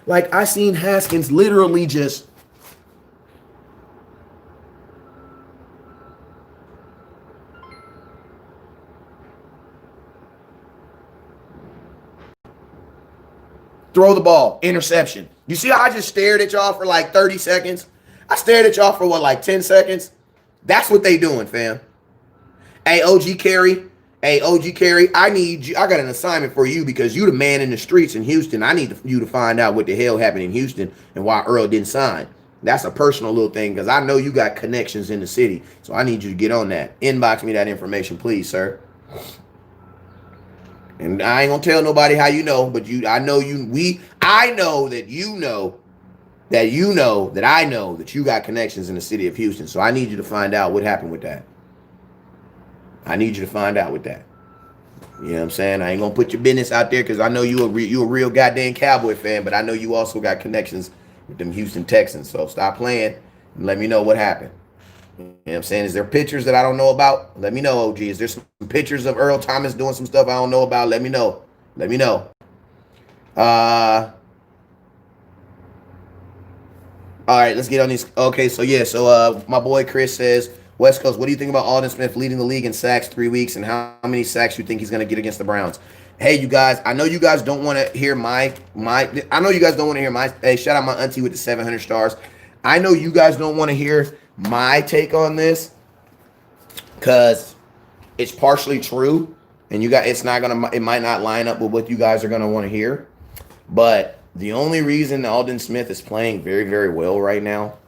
Like, I seen Haskins literally just throw the ball, interception. You see how I just stared at y'all for like 30 seconds? I stared at y'all for what, like 10 seconds? That's what they doing, fam. Hey, OG Carey. Hey, OG Carey, I need you. I got an assignment for you because you the man in the streets in Houston. I need you to find out what the hell happened in Houston and why Earl didn't sign. That's a personal little thing because I know you got connections in the city. So I need you to get on that. Inbox me that information, please, sir. And I ain't gonna tell nobody how you know, but I know that I know that you got connections in the city of Houston. So I need you to find out what happened with that. I need you to find out with that. You know what I'm saying? I ain't gonna put your business out there because I know you a real goddamn Cowboy fan, but I know you also got connections with them Houston Texans. So stop playing and let me know what happened. You know what I'm saying? Is there pictures that I don't know about? Let me know, OG. Is there some pictures of Earl Thomas doing some stuff I don't know about? Let me know. Let me know. All right, let's get on these. Okay, so yeah, my boy Chris says, West Coast, what do you think about Aldon Smith leading the league in sacks 3 weeks, and how many sacks you think he's going to get against the Browns? Hey, you guys, I know you guys don't want to hear my. Hey, shout out my auntie with the 700 stars. I know you guys don't want to hear my take on this because it's partially true, and it might not line up with what you guys are gonna want to hear. But the only reason Aldon Smith is playing very, very well right now,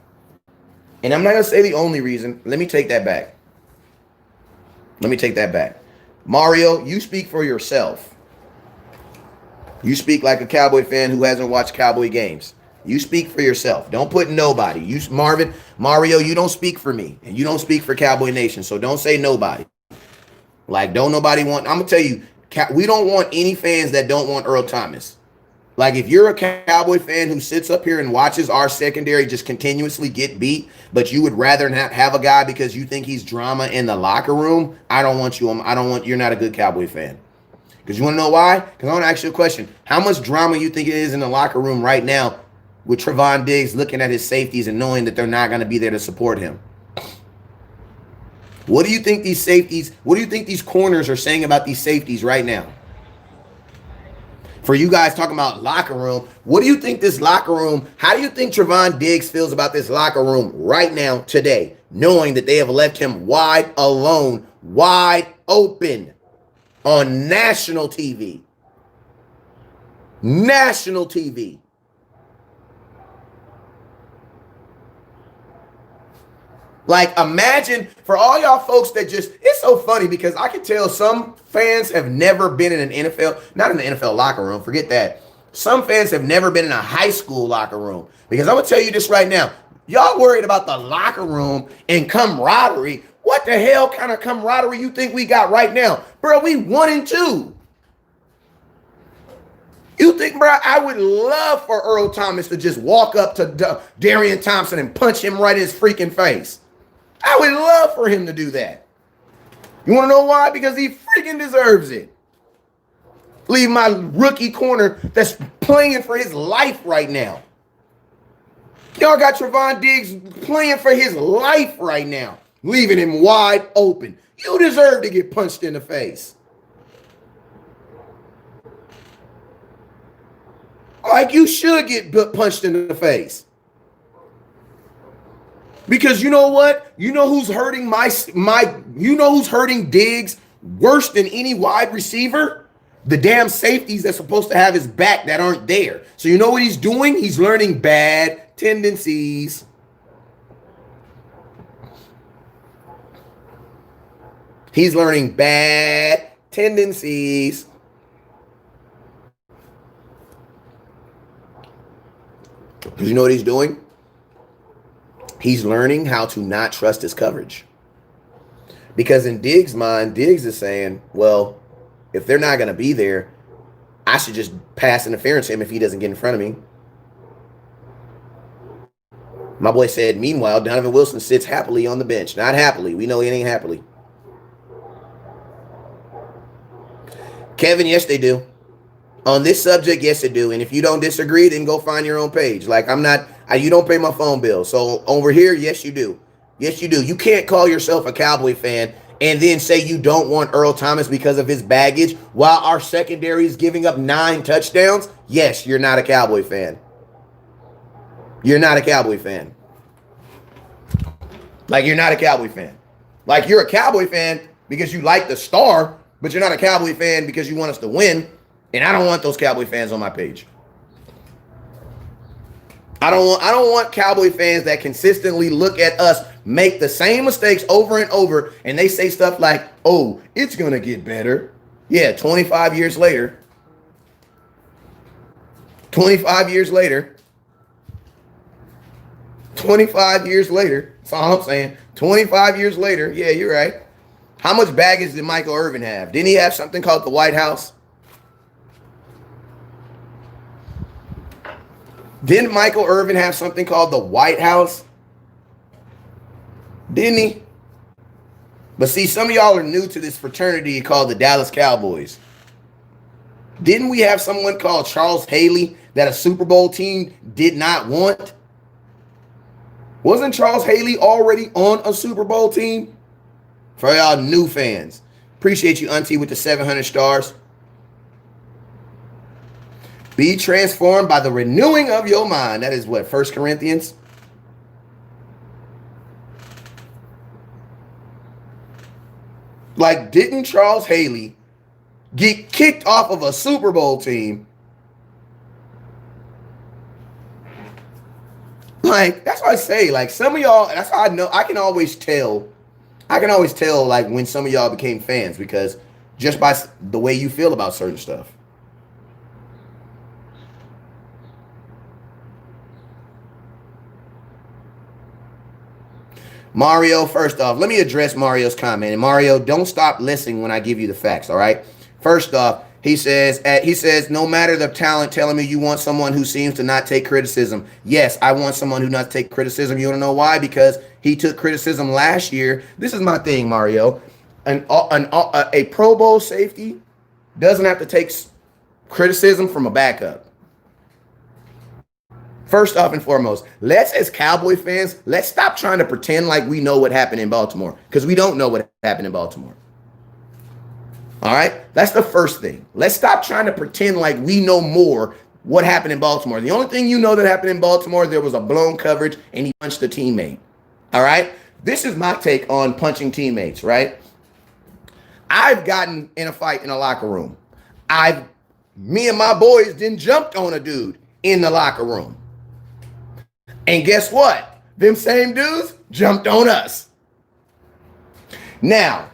and I'm not gonna say the only reason. Let me take that back. Mario, you speak for yourself. You speak like a Cowboy fan who hasn't watched Cowboy games. You speak for yourself. Don't put nobody. Mario, you don't speak for me. And you don't speak for Cowboy Nation. So don't say nobody. Like, don't nobody want. I'm going to tell you, we don't want any fans that don't want Earl Thomas. Like, if you're a Cowboy fan who sits up here and watches our secondary just continuously get beat, but you would rather not have a guy because you think he's drama in the locker room, I don't want you. You're not a good Cowboy fan. Because you want to know why? Because I want to ask you a question. How much drama you think it is in the locker room right now with Trevon Diggs looking at his safeties and knowing that they're not going to be there to support him? What do you think these corners are saying about these safeties right now? For you guys talking about locker room, what do you think this locker room, how do you think Trevon Diggs feels about this locker room right now, today, knowing that they have left him wide alone, wide open on national TV? National TV. Like, imagine for all y'all folks that it's so funny because I can tell some fans have never been in an NFL, not in the NFL locker room, forget that. Some fans have never been in a high school locker room. Because I'm going to tell you this right now. Y'all worried about the locker room and camaraderie. What the hell kind of camaraderie you think we got right now? Bro, we 1-2. You think, bro, I would love for Earl Thomas to just walk up to Darian Thompson and punch him right in his freaking face. I would love for him to do that. You want to know why? Because he freaking deserves it. Leave my rookie corner that's playing for his life right now. Y'all got Trevon Diggs playing for his life right now, leaving him wide open. You deserve to get punched in the face. Like, you should get punched in the face. Because you know what? You know who's hurting who's hurting Diggs worse than any wide receiver? The damn safeties that's supposed to have his back that aren't there. So you know what he's doing? He's learning bad tendencies. He's learning bad tendencies. Because you know what he's doing? He's learning how to not trust his coverage. Because in Diggs' mind, Diggs is saying, well, if they're not going to be there, I should just pass interference to him if he doesn't get in front of me. My boy said, meanwhile, Donovan Wilson sits happily on the bench. Not happily. We know it ain't happily. Kevin, yes, they do. On this subject, yes, they do. And if you don't disagree, then go find your own page. Like, you don't pay my phone bill. So over here, yes, you do. Yes, you do. You can't call yourself a Cowboy fan and then say you don't want Earl Thomas because of his baggage while our secondary is giving up 9 touchdowns. Yes, you're not a Cowboy fan. You're not a Cowboy fan. Like, you're not a Cowboy fan. Like, you're a Cowboy fan because you like the star, but you're not a Cowboy fan because you want us to win. And I don't want those Cowboy fans on my page. I don't want Cowboy fans that consistently look at us make the same mistakes over and over, and they say stuff like, "Oh, it's gonna get better." Yeah, 25 years later. 25 years later. 25 years later. That's all I'm saying. 25 years later. Yeah, you're right. How much baggage did Michael Irvin have? Didn't he have something called the White House? Didn't Michael Irvin have something called the White House? Didn't he? But see, some of y'all are new to this fraternity called the Dallas Cowboys. Didn't we have someone called Charles Haley that a Super Bowl team did not want? Wasn't Charles Haley already on a Super Bowl team? For y'all new fans. Appreciate you, Auntie, with the 700 stars. Be transformed by the renewing of your mind. That is what, 1 Corinthians? Like, didn't Charles Haley get kicked off of a Super Bowl team? Like, that's what I say. Like, some of y'all, that's how I know. I can always tell, like, when some of y'all became fans, because just by the way you feel about certain stuff. Mario, first off, let me address Mario's comment. And Mario, don't stop listening when I give you the facts, all right? First off, he says, no matter the talent, telling me you want someone who seems to not take criticism. Yes, I want someone who not take criticism. You want to know why? Because he took criticism last year. This is my thing, Mario. A Pro Bowl safety doesn't have to take criticism from a backup. First off and foremost, let's, as Cowboy fans, let's stop trying to pretend like we know what happened in Baltimore, because we don't know what happened in Baltimore. All right? That's the first thing. Let's stop trying to pretend like we know more what happened in Baltimore. The only thing you know that happened in Baltimore, there was a blown coverage and he punched a teammate. All right? This is my take on punching teammates, right? I've gotten in a fight in a locker room. Me and my boys then jumped on a dude in the locker room. And guess what? Them same dudes jumped on us. Now,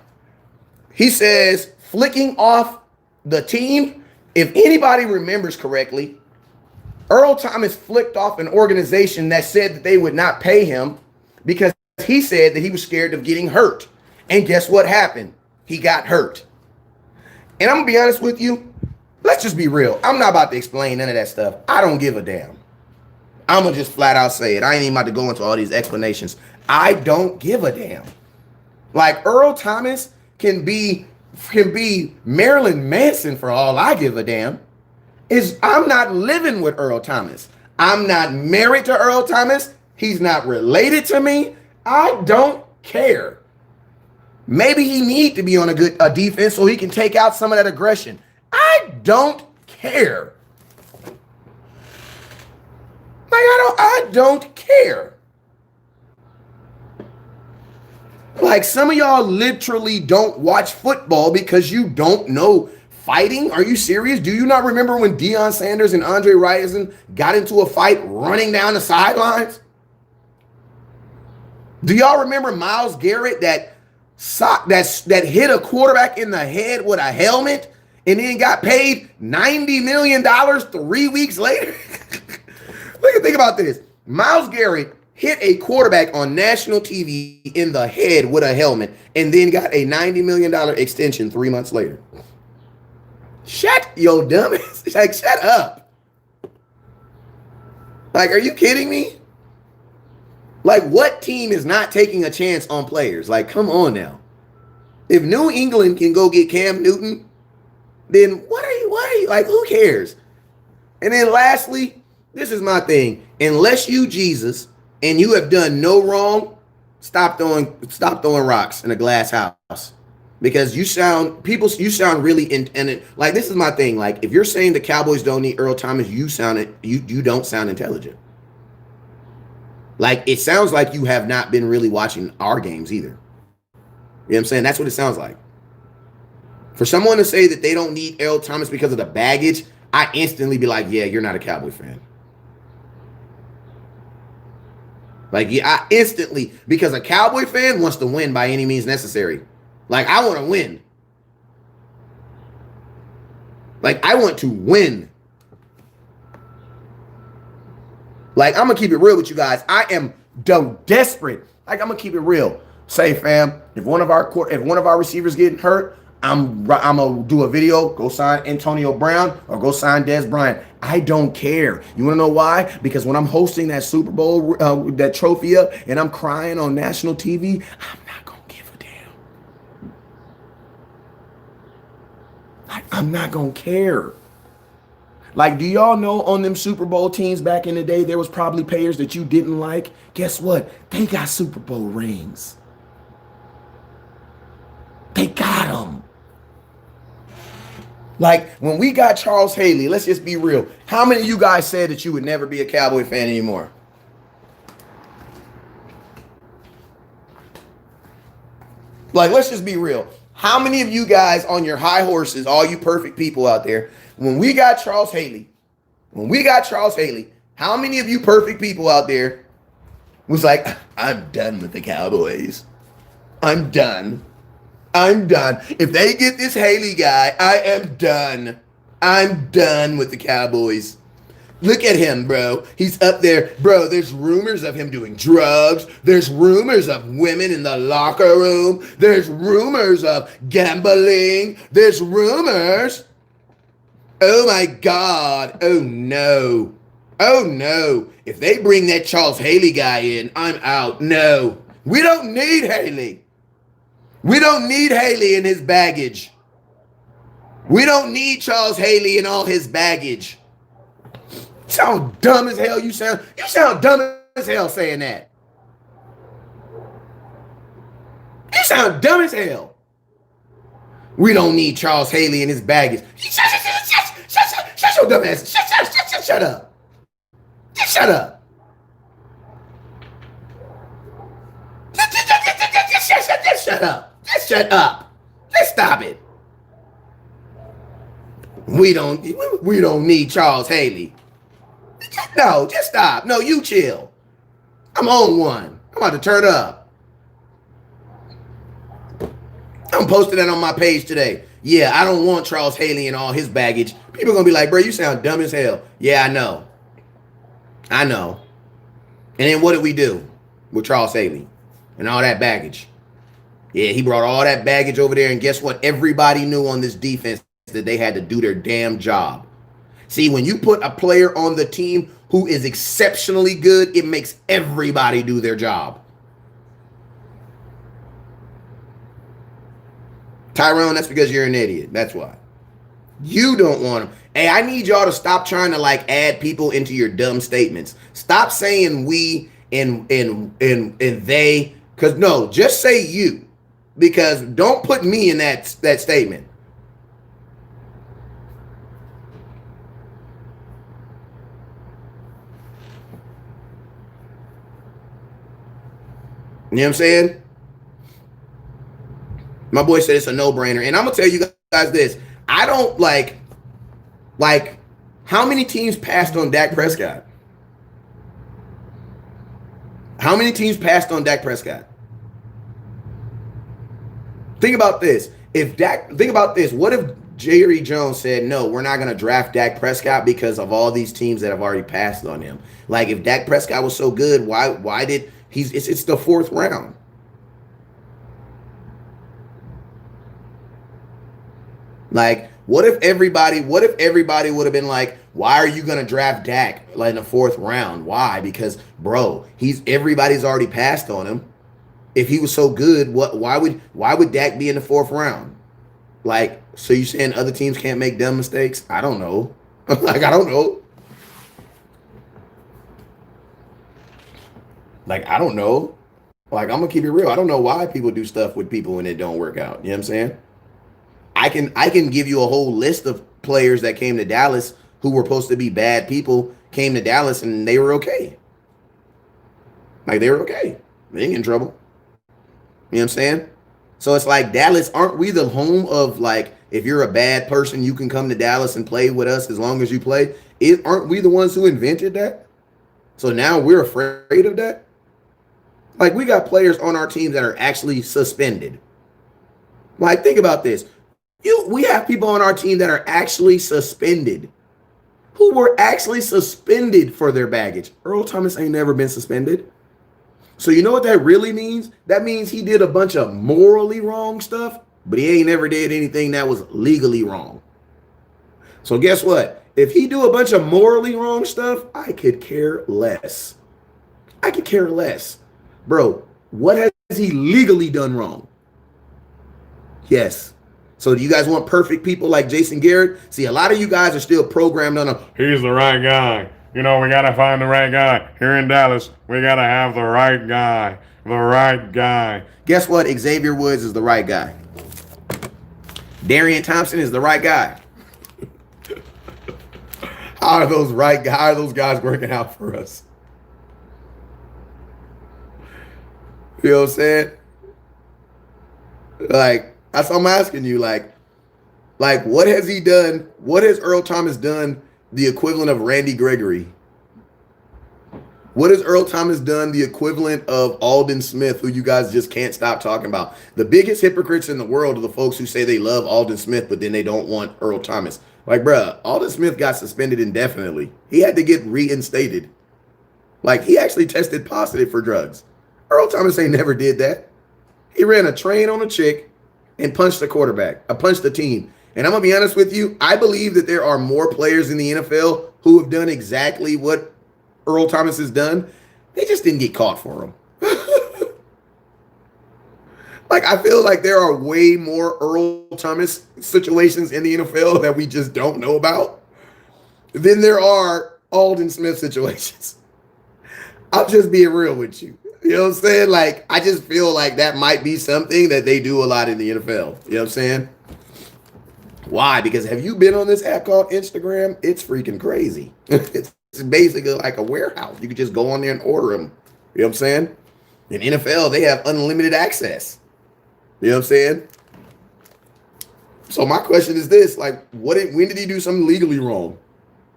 he says, flicking off the team, if anybody remembers correctly, Earl Thomas flicked off an organization that said that they would not pay him because he said that he was scared of getting hurt. And guess what happened? He got hurt. And I'm going to be honest with you. Let's just be real. I'm not about to explain none of that stuff. I don't give a damn. I'm going to just flat out say it. I ain't even about to go into all these explanations. I don't give a damn. Like, Earl Thomas can be Marilyn Manson for all I give a damn. I'm not living with Earl Thomas. I'm not married to Earl Thomas. He's not related to me. I don't care. Maybe he need to be on a defense so he can take out some of that aggression. I don't care. Like, I don't care. Like, some of y'all literally don't watch football because you don't know fighting. Are you serious? Do you not remember when Deion Sanders and Andre Rison got into a fight running down the sidelines? Do y'all remember Myles Garrett that hit a quarterback in the head with a helmet and then got paid $90 million 3 weeks later? Think about this. Myles Garrett hit a quarterback on national TV in the head with a helmet and then got a $90 million extension 3 months later. Shut your dumbass. Like, shut up. Like, are you kidding me? Like, what team is not taking a chance on players? Like, come on now. If New England can go get Cam Newton, then what are you, like, who cares? And then lastly, this is my thing. Unless you Jesus and you have done no wrong, stop throwing rocks in a glass house. Because you sound really and like, this is my thing. Like, if you're saying the Cowboys don't need Earl Thomas, you don't sound intelligent. Like, it sounds like you have not been really watching our games either. You know what I'm saying? That's what it sounds like. For someone to say that they don't need Earl Thomas because of the baggage, I instantly be like, yeah, you're not a Cowboy fan. Like, yeah, I instantly, because a Cowboy fan wants to win by any means necessary. Like, I want to win. Like, I want to win. Like, I'm going to keep it real with you guys. I am desperate. Like, I'm going to keep it real. Say, fam, if one of our receivers getting hurt, I'm going to do a video, go sign Antonio Brown or go sign Dez Bryant. I don't care. You want to know why? Because when I'm hosting that Super Bowl, that trophy up, and I'm crying on national TV, I'm not going to give a damn. I'm not going to care. Like, do y'all know on them Super Bowl teams back in the day, there was probably players that you didn't like? Guess what? They got Super Bowl rings. They got them. Like, when we got Charles Haley, let's just be real. How many of you guys said that you would never be a Cowboy fan anymore? Like, let's just be real. How many of you guys on your high horses, all you perfect people out there, when we got Charles Haley, how many of you perfect people out there was like, I'm done with the Cowboys. I'm done. If they get this Haley guy, I am done. I'm done with the Cowboys. Look at him, bro. He's up there. Bro, there's rumors of him doing drugs. There's rumors of women in the locker room. There's rumors of gambling. There's rumors. Oh, my God. Oh, no. Oh, no. If they bring that Charles Haley guy in, I'm out. No. We don't need Haley. We don't need Haley and his baggage. We don't need Charles Haley and all his baggage. You sound dumb as hell. You sound dumb as hell saying that. You sound dumb as hell. We don't need Charles Haley and his baggage. Shut your dumb ass. Shut up. Just shut up. Just shut up. Just shut up. Just stop it. We don't need Charles Haley. No, just stop. No, you chill. I'm on one. I'm about to turn up. I'm posting that on my page today. Yeah, I don't want Charles Haley and all his baggage. People are going to be like, bro, you sound dumb as hell. Yeah, I know. And then what did we do with Charles Haley and all that baggage? Yeah, he brought all that baggage over there, and guess what? Everybody knew on this defense that they had to do their damn job. See, when you put a player on the team who is exceptionally good, it makes everybody do their job. Tyrone, that's because you're an idiot. That's why. You don't want him. Hey, I need y'all to stop trying to like add people into your dumb statements. Stop saying we and they, because no, just say you. Because don't put me in that statement. You know what I'm saying? My boy said it's a no-brainer. And I'm going to tell you guys this. I don't like, how many teams passed on Dak Prescott? How many teams passed on Dak Prescott? Think about this. Think about this. What if Jerry Jones said, no, we're not going to draft Dak Prescott because of all these teams that have already passed on him? Like, if Dak Prescott was so good, why did it's the fourth round? Like, what if everybody would have been like, why are you going to draft Dak like in the fourth round? Why? Because, bro, everybody's already passed on him. If he was so good, why would Dak be in the fourth round? Like, so you saying other teams can't make dumb mistakes? I don't know. Like, I don't know. Like, I don't know. Like, I'm gonna keep it real. I don't know why people do stuff with people when it don't work out. You know what I'm saying? I can give you a whole list of players that came to Dallas who were supposed to be bad people, came to Dallas and they were okay. Like they were okay. They ain't in trouble. You know what I'm saying? So it's like Dallas, aren't we the home of like if you're a bad person, you can come to Dallas and play with us as long as you play? Aren't we the ones who invented that? So now we're afraid of that? Like we got players on our team that are actually suspended. Like think about this. We have people on our team that are actually suspended. Who were actually suspended for their baggage. Earl Thomas ain't never been suspended. So you know what that really means? That means he did a bunch of morally wrong stuff, but he ain't never did anything that was legally wrong. So guess what? If he do a bunch of morally wrong stuff, I could care less. I could care less. Bro, what has he legally done wrong? Yes. So do you guys want perfect people like Jason Garrett? See, a lot of you guys are still programmed on he's the right guy. You know, we got to find the right guy. Here in Dallas, we got to have the right guy. The right guy. Guess what? Xavier Woods is the right guy. Darian Thompson is the right guy. How are those guys working out for us? You know what I'm saying? Like, that's what I'm asking you. Like, what has he done? What has Earl Thomas done the equivalent of Randy Gregory? What has Earl Thomas done the equivalent of Aldon Smith, who you guys just can't stop talking about? The biggest hypocrites in the world are the folks who say they love Aldon Smith, but then they don't want Earl Thomas. Like, bruh, Aldon Smith got suspended indefinitely. He had to get reinstated. Like, he actually tested positive for drugs. Earl Thomas ain't never did that. He ran a train on a chick and punched the quarterback. Punched the team. And I'm going to be honest with you, I believe that there are more players in the NFL who have done exactly what Earl Thomas has done. They just didn't get caught for him. Like, I feel like there are way more Earl Thomas situations in the NFL that we just don't know about than there are Aldon Smith situations. I'm just being real with you. You know what I'm saying? Like, I just feel like that might be something that they do a lot in the NFL. You know what I'm saying? Why? Because have you been on this app called Instagram? It's freaking crazy. It's basically like a warehouse. You can just go on there and order them. You know what I'm saying? In NFL, they have unlimited access. You know what I'm saying? So my question is this: like, when did he do something legally wrong?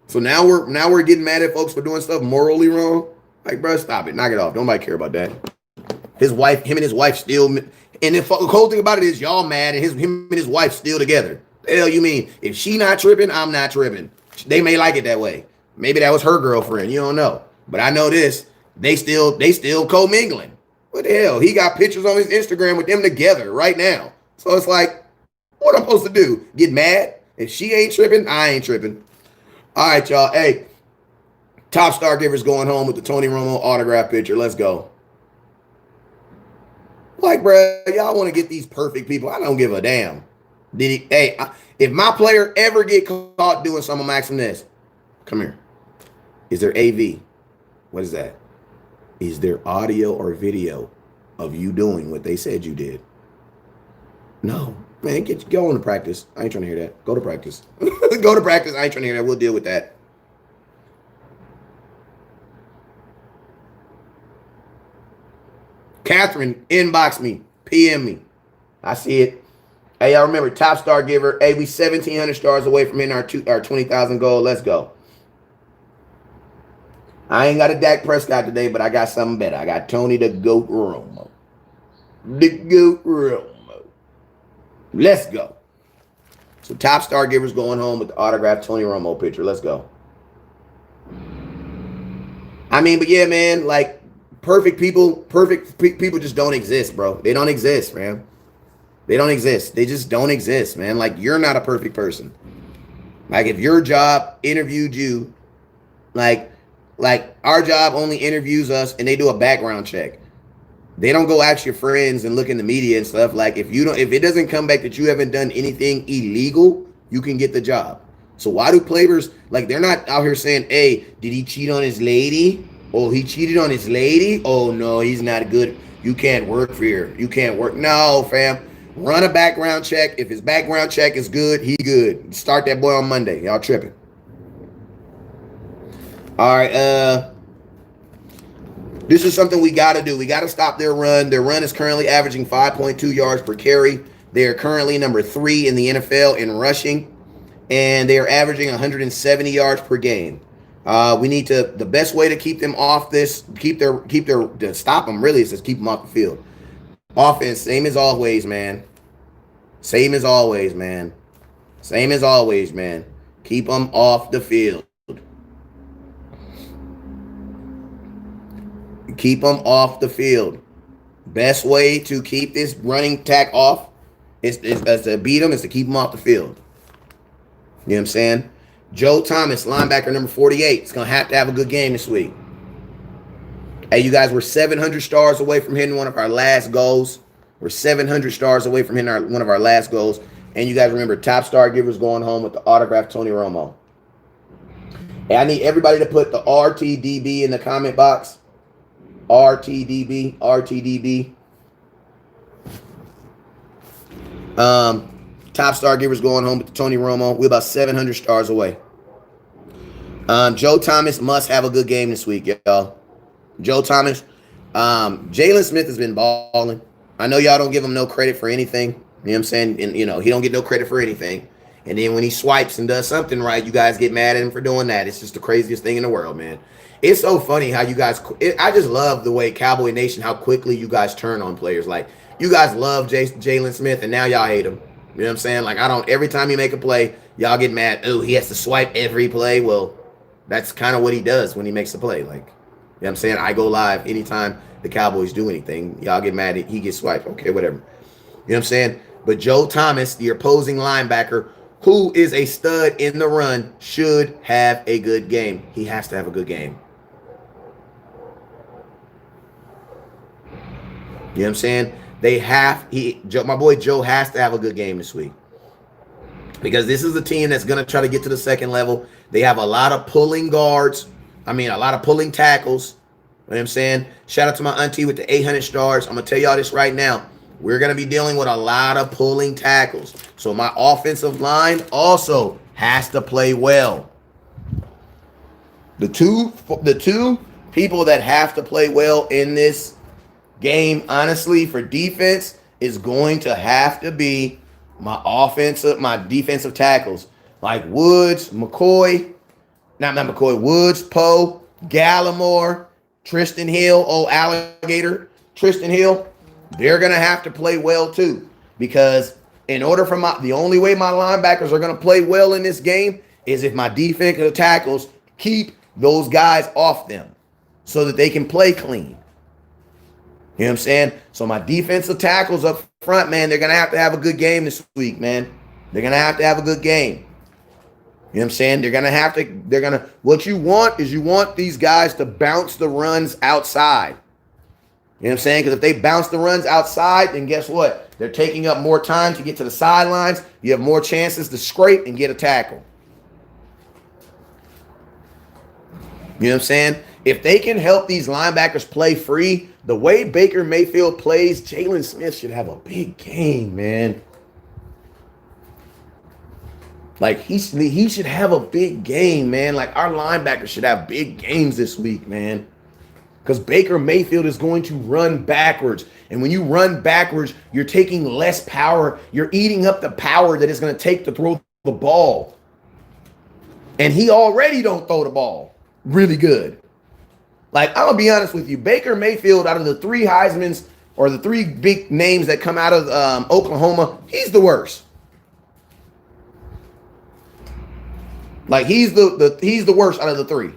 So now we're getting mad at folks for doing stuff morally wrong. Like, bro, stop it, knock it off. Nobody care about that. Him and his wife still, and the whole thing about it is y'all mad, and him and his wife still together. The hell you mean? If she not tripping, I'm not tripping. They may like it that way. Maybe that was her girlfriend. You don't know. But I know this. They still co-mingling. What the hell? He got pictures on his Instagram with them together right now. So it's like, what I'm supposed to do? Get mad? If she ain't tripping, I ain't tripping. All right, y'all. Hey, top star givers going home with the Tony Romo autograph picture. Let's go. Like, bro, y'all want to get these perfect people. I don't give a damn. If my player ever get caught doing something, I'm asking this. Come here. Is there AV? What is that? Is there audio or video of you doing what they said you did? No. Man, go on to practice. I ain't trying to hear that. Go to practice. Go to practice. I ain't trying to hear that. We'll deal with that. Catherine, inbox me. PM me. I see it. Hey, y'all remember, top star giver. Hey, we 1,700 stars away from hitting our 20,000 goal. Let's go. I ain't got a Dak Prescott today, but I got something better. I got Tony the Goat Romo. The Goat Romo. Let's go. So top star givers going home with the autographed Tony Romo picture. Let's go. I mean, but yeah, man, like perfect people just don't exist, bro. They don't exist, man. They don't exist. They just don't exist, man. Like, you're not a perfect person. Like, if your job interviewed you, like our job only interviews us and they do a background check. They don't go ask your friends and look in the media and stuff. Like, if it doesn't come back that you haven't done anything illegal, you can get the job. So why do players, like, they're not out here saying, hey, did he cheat on his lady? Oh, he cheated on his lady? Oh, no, he's not good. You can't work for here. You can't work. No, fam. Run a background check. If his background check is good, he good. Start that boy on Monday. Y'all tripping. All right. This is something we got to do. We got to stop their run. Their run is currently averaging 5.2 yards per carry. They are currently number 3 in the NFL in rushing, and they are averaging 170 yards per game. We need to. The best way to keep them off this, to stop them really is just keep them off the field. Offense, same as always, man. Same as always, man. Same as always, man. Keep them off the field. Keep them off the field. Best way to keep this running attack off is to beat them is to keep them off the field. You know what I'm saying? Joe Thomas, linebacker number 48, is going to have a good game this week. Hey, you guys, we're 700 stars away from hitting one of our last goals. We're 700 stars away from hitting one of our last goals. And you guys remember, top star givers going home with the autographed Tony Romo. Hey, I need everybody to put the RTDB in the comment box. RTDB, RTDB. Top star givers going home with the Tony Romo. We're about 700 stars away. Joe Thomas must have a good game this week, y'all. Joe Thomas. Jalen Smith has been balling. I know y'all don't give him no credit for anything. You know what I'm saying? And, he don't get no credit for anything. And then when he swipes and does something right, you guys get mad at him for doing that. It's just the craziest thing in the world, man. It's so funny how you guys I just love the way Cowboy Nation, how quickly you guys turn on players. Like, you guys love Jalen Smith, and now y'all hate him. You know what I'm saying? Like, every time he make a play, y'all get mad. Oh, he has to swipe every play. Well, that's kind of what he does when he makes a play. Like, you know what I'm saying? I go live anytime the Cowboys do anything. Y'all get mad. He gets swiped. Okay, whatever. You know what I'm saying? But Joe Thomas, the opposing linebacker, who is a stud in the run, should have a good game. He has to have a good game. You know what I'm saying? My boy Joe has to have a good game this week. Because this is a team that's going to try to get to the second level. They have a lot of pulling guards. A lot of pulling tackles. You know what I'm saying? Shout out to my auntie with the 800 stars. I'm going to tell y'all this right now. We're going to be dealing with a lot of pulling tackles. So my offensive line also has to play well. The two people that have to play well in this game, honestly, for defense, is going to have to be my defensive tackles. Like Woods, Woods, Poe, Gallimore, Tristan Hill, alligator, Tristan Hill. They're going to have to play well too. Because in order for the only way my linebackers are going to play well in this game is if my defensive tackles keep those guys off them so that they can play clean. You know what I'm saying? So my defensive tackles up front, man, they're going to have a good game this week, man. They're going to have a good game. You know what I'm saying? What you want is these guys to bounce the runs outside. You know what I'm saying? Because if they bounce the runs outside, then guess what? They're taking up more time to get to the sidelines. You have more chances to scrape and get a tackle. You know what I'm saying? If they can help these linebackers play free, the way Baker Mayfield plays, Jalen Smith should have a big game, man. Like, he should have a big game, man. Like, our linebackers should have big games this week, man. Because Baker Mayfield is going to run backwards. And when you run backwards, you're taking less power. You're eating up the power that it's going to take to throw the ball. And he already don't throw the ball really good. Like, I'm going to be honest with you. Baker Mayfield, out of the 3 Heismans or the 3 big names that come out of Oklahoma, he's the worst. Like, he's the worst out of the 3.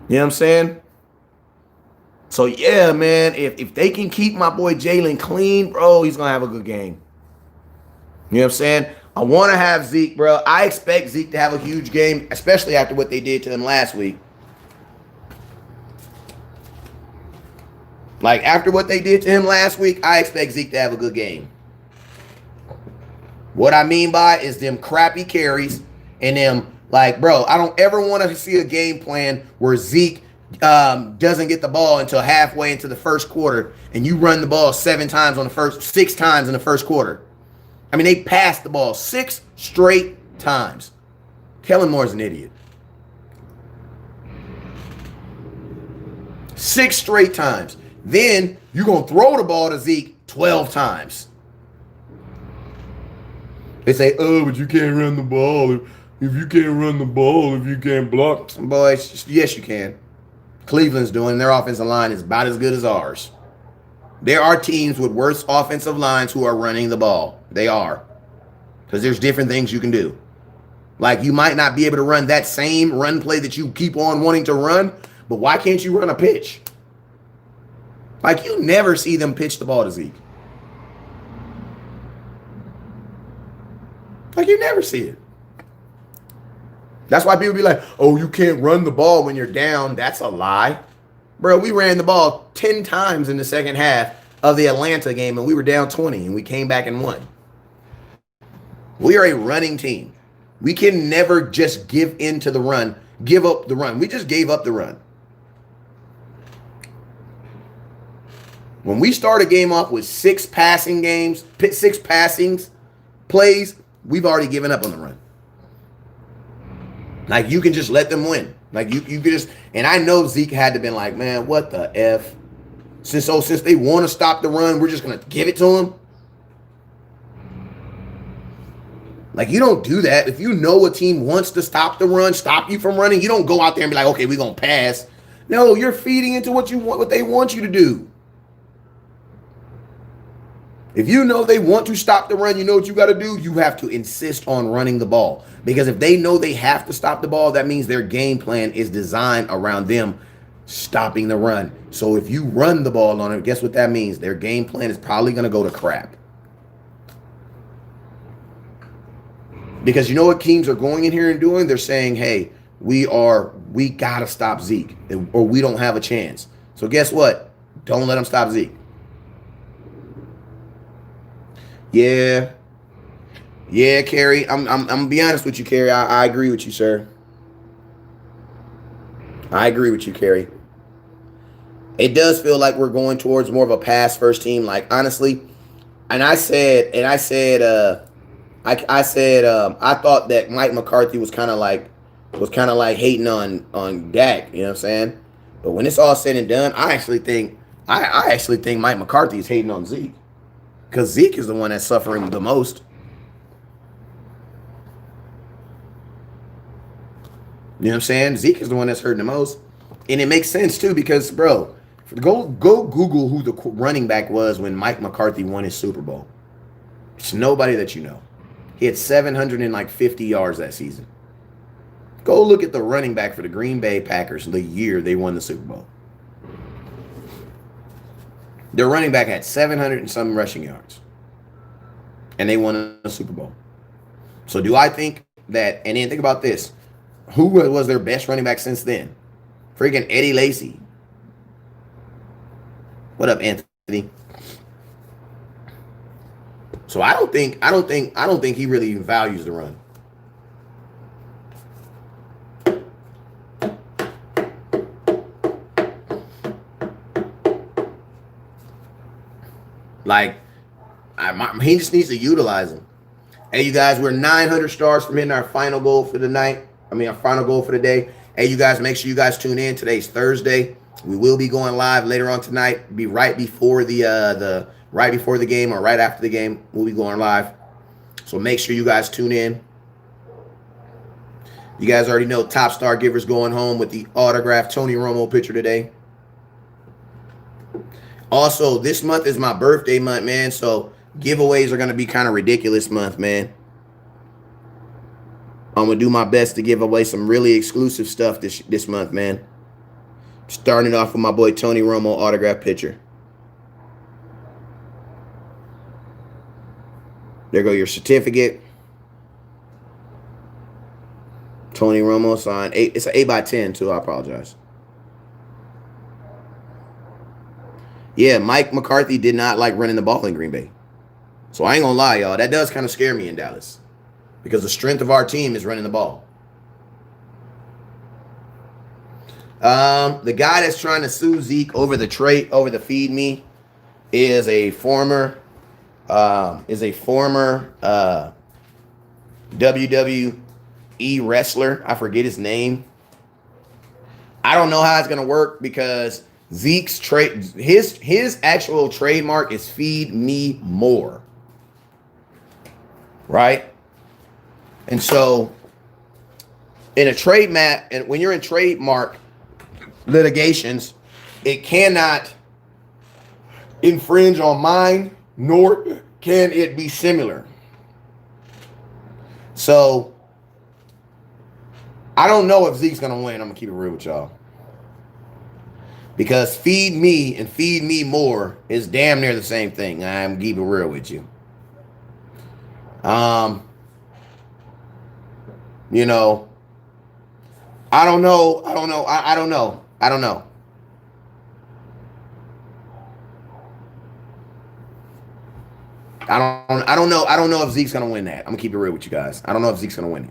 You know what I'm saying? So, yeah, man, if they can keep my boy Jalen clean, bro, he's going to have a good game. You know what I'm saying? I want to have Zeke, bro. I expect Zeke to have a huge game, especially after what they did to him last week. Like, after what they did to him last week, I expect Zeke to have a good game. What I mean by is them crappy carries and them, like, bro, I don't ever want to see a game plan where Zeke doesn't get the ball until halfway into the first quarter and you run the ball 6 times in the first quarter. I mean, they passed the ball 6 straight times. Kellen Moore's an idiot. 6 straight times. Then you're going to throw the ball to Zeke 12 times. They say, oh, but you can't run the ball. If you can't run the ball, if you can't block. Boys, yes, you can. Cleveland's doing. Their offensive line is about as good as ours. There are teams with worse offensive lines who are running the ball. They are. Because there's different things you can do. Like, you might not be able to run that same run play that you keep on wanting to run, but why can't you run a pitch? Like, you never see them pitch the ball to Zeke. Like, you never see it. That's why people be like, oh, you can't run the ball when you're down. That's a lie. Bro, we ran the ball 10 times in the second half of the Atlanta game, and we were down 20, and we came back and won. We are a running team. We can never just give in to the run, give up the run. We just gave up the run. When we start a game off with 6 passing plays, we've already given up on the run. Like, you can just let them win. Like, you could just, and I know Zeke had to been like, man, what the F? Since they want to stop the run, we're just going to give it to them. Like, you don't do that. If you know a team wants to stop the run, stop you from running, you don't go out there and be like, okay, we're going to pass. No, you're feeding into what they want you to do. If you know they want to stop the run, you know what you got to do? You have to insist on running the ball. Because if they know they have to stop the ball, that means their game plan is designed around them stopping the run. So if you run the ball on it, guess what that means? Their game plan is probably going to go to crap. Because you know what teams are going in here and doing? They're saying, hey, we got to stop Zeke, or we don't have a chance. So guess what? Don't let them stop Zeke. Yeah, Kerry. I'm gonna be honest with you, Kerry. I agree with you, sir. I agree with you, Kerry. It does feel like we're going towards more of a pass first team. Like, honestly, I thought that Mike McCarthy was kind of like hating on Dak. You know what I'm saying? But when it's all said and done, I actually think Mike McCarthy is hating on Zeke. Because Zeke is the one that's suffering the most. You know what I'm saying? Zeke is the one that's hurting the most. And it makes sense, too, because, bro, go Google who the running back was when Mike McCarthy won his Super Bowl. It's nobody that you know. He had 750 yards that season. Go look at the running back for the Green Bay Packers the year they won the Super Bowl. Their running back had 700 and some rushing yards. And they won a Super Bowl. So do I think that, and then think about this. Who was their best running back since then? Freaking Eddie Lacy. What up, Anthony? So I don't think he really values the run. Like, he just needs to utilize them. Hey, you guys, we're 900 stars from hitting our final goal for the night. Our final goal for the day. Hey, you guys, make sure you guys tune in. Today's Thursday. We will be going live later on tonight. Be right before the game or right after the game. We'll be going live. So make sure you guys tune in. You guys already know Top Star Givers going home with the autographed Tony Romo picture today. Also, this month is my birthday month, man. So giveaways are going to be kind of ridiculous month, man. I'm going to do my best to give away some really exclusive stuff this month, man. Starting it off with my boy Tony Romo autograph picture. There go your certificate. Tony Romo signed. It's an 8x10 too. I apologize. Yeah, Mike McCarthy did not like running the ball in Green Bay. So I ain't going to lie, y'all. That does kind of scare me in Dallas. Because the strength of our team is running the ball. The guy that's trying to sue Zeke over the feed me is a former WWE wrestler. I forget his name. I don't know how it's going to work because Zeke's trade, his actual trademark is feed me more. Right? And so in a trade map, and when you're in trademark litigations, it cannot infringe on mine, nor can it be similar. So I don't know if Zeke's gonna win. I'm gonna keep it real with y'all. Because feed me and feed me more is damn near the same thing. I'm keep it real with you. You know, I don't know. I don't know. I don't know. I don't know. I don't know. I don't know if Zeke's gonna win that. I'm gonna keep it real with you guys. I don't know if Zeke's gonna win it.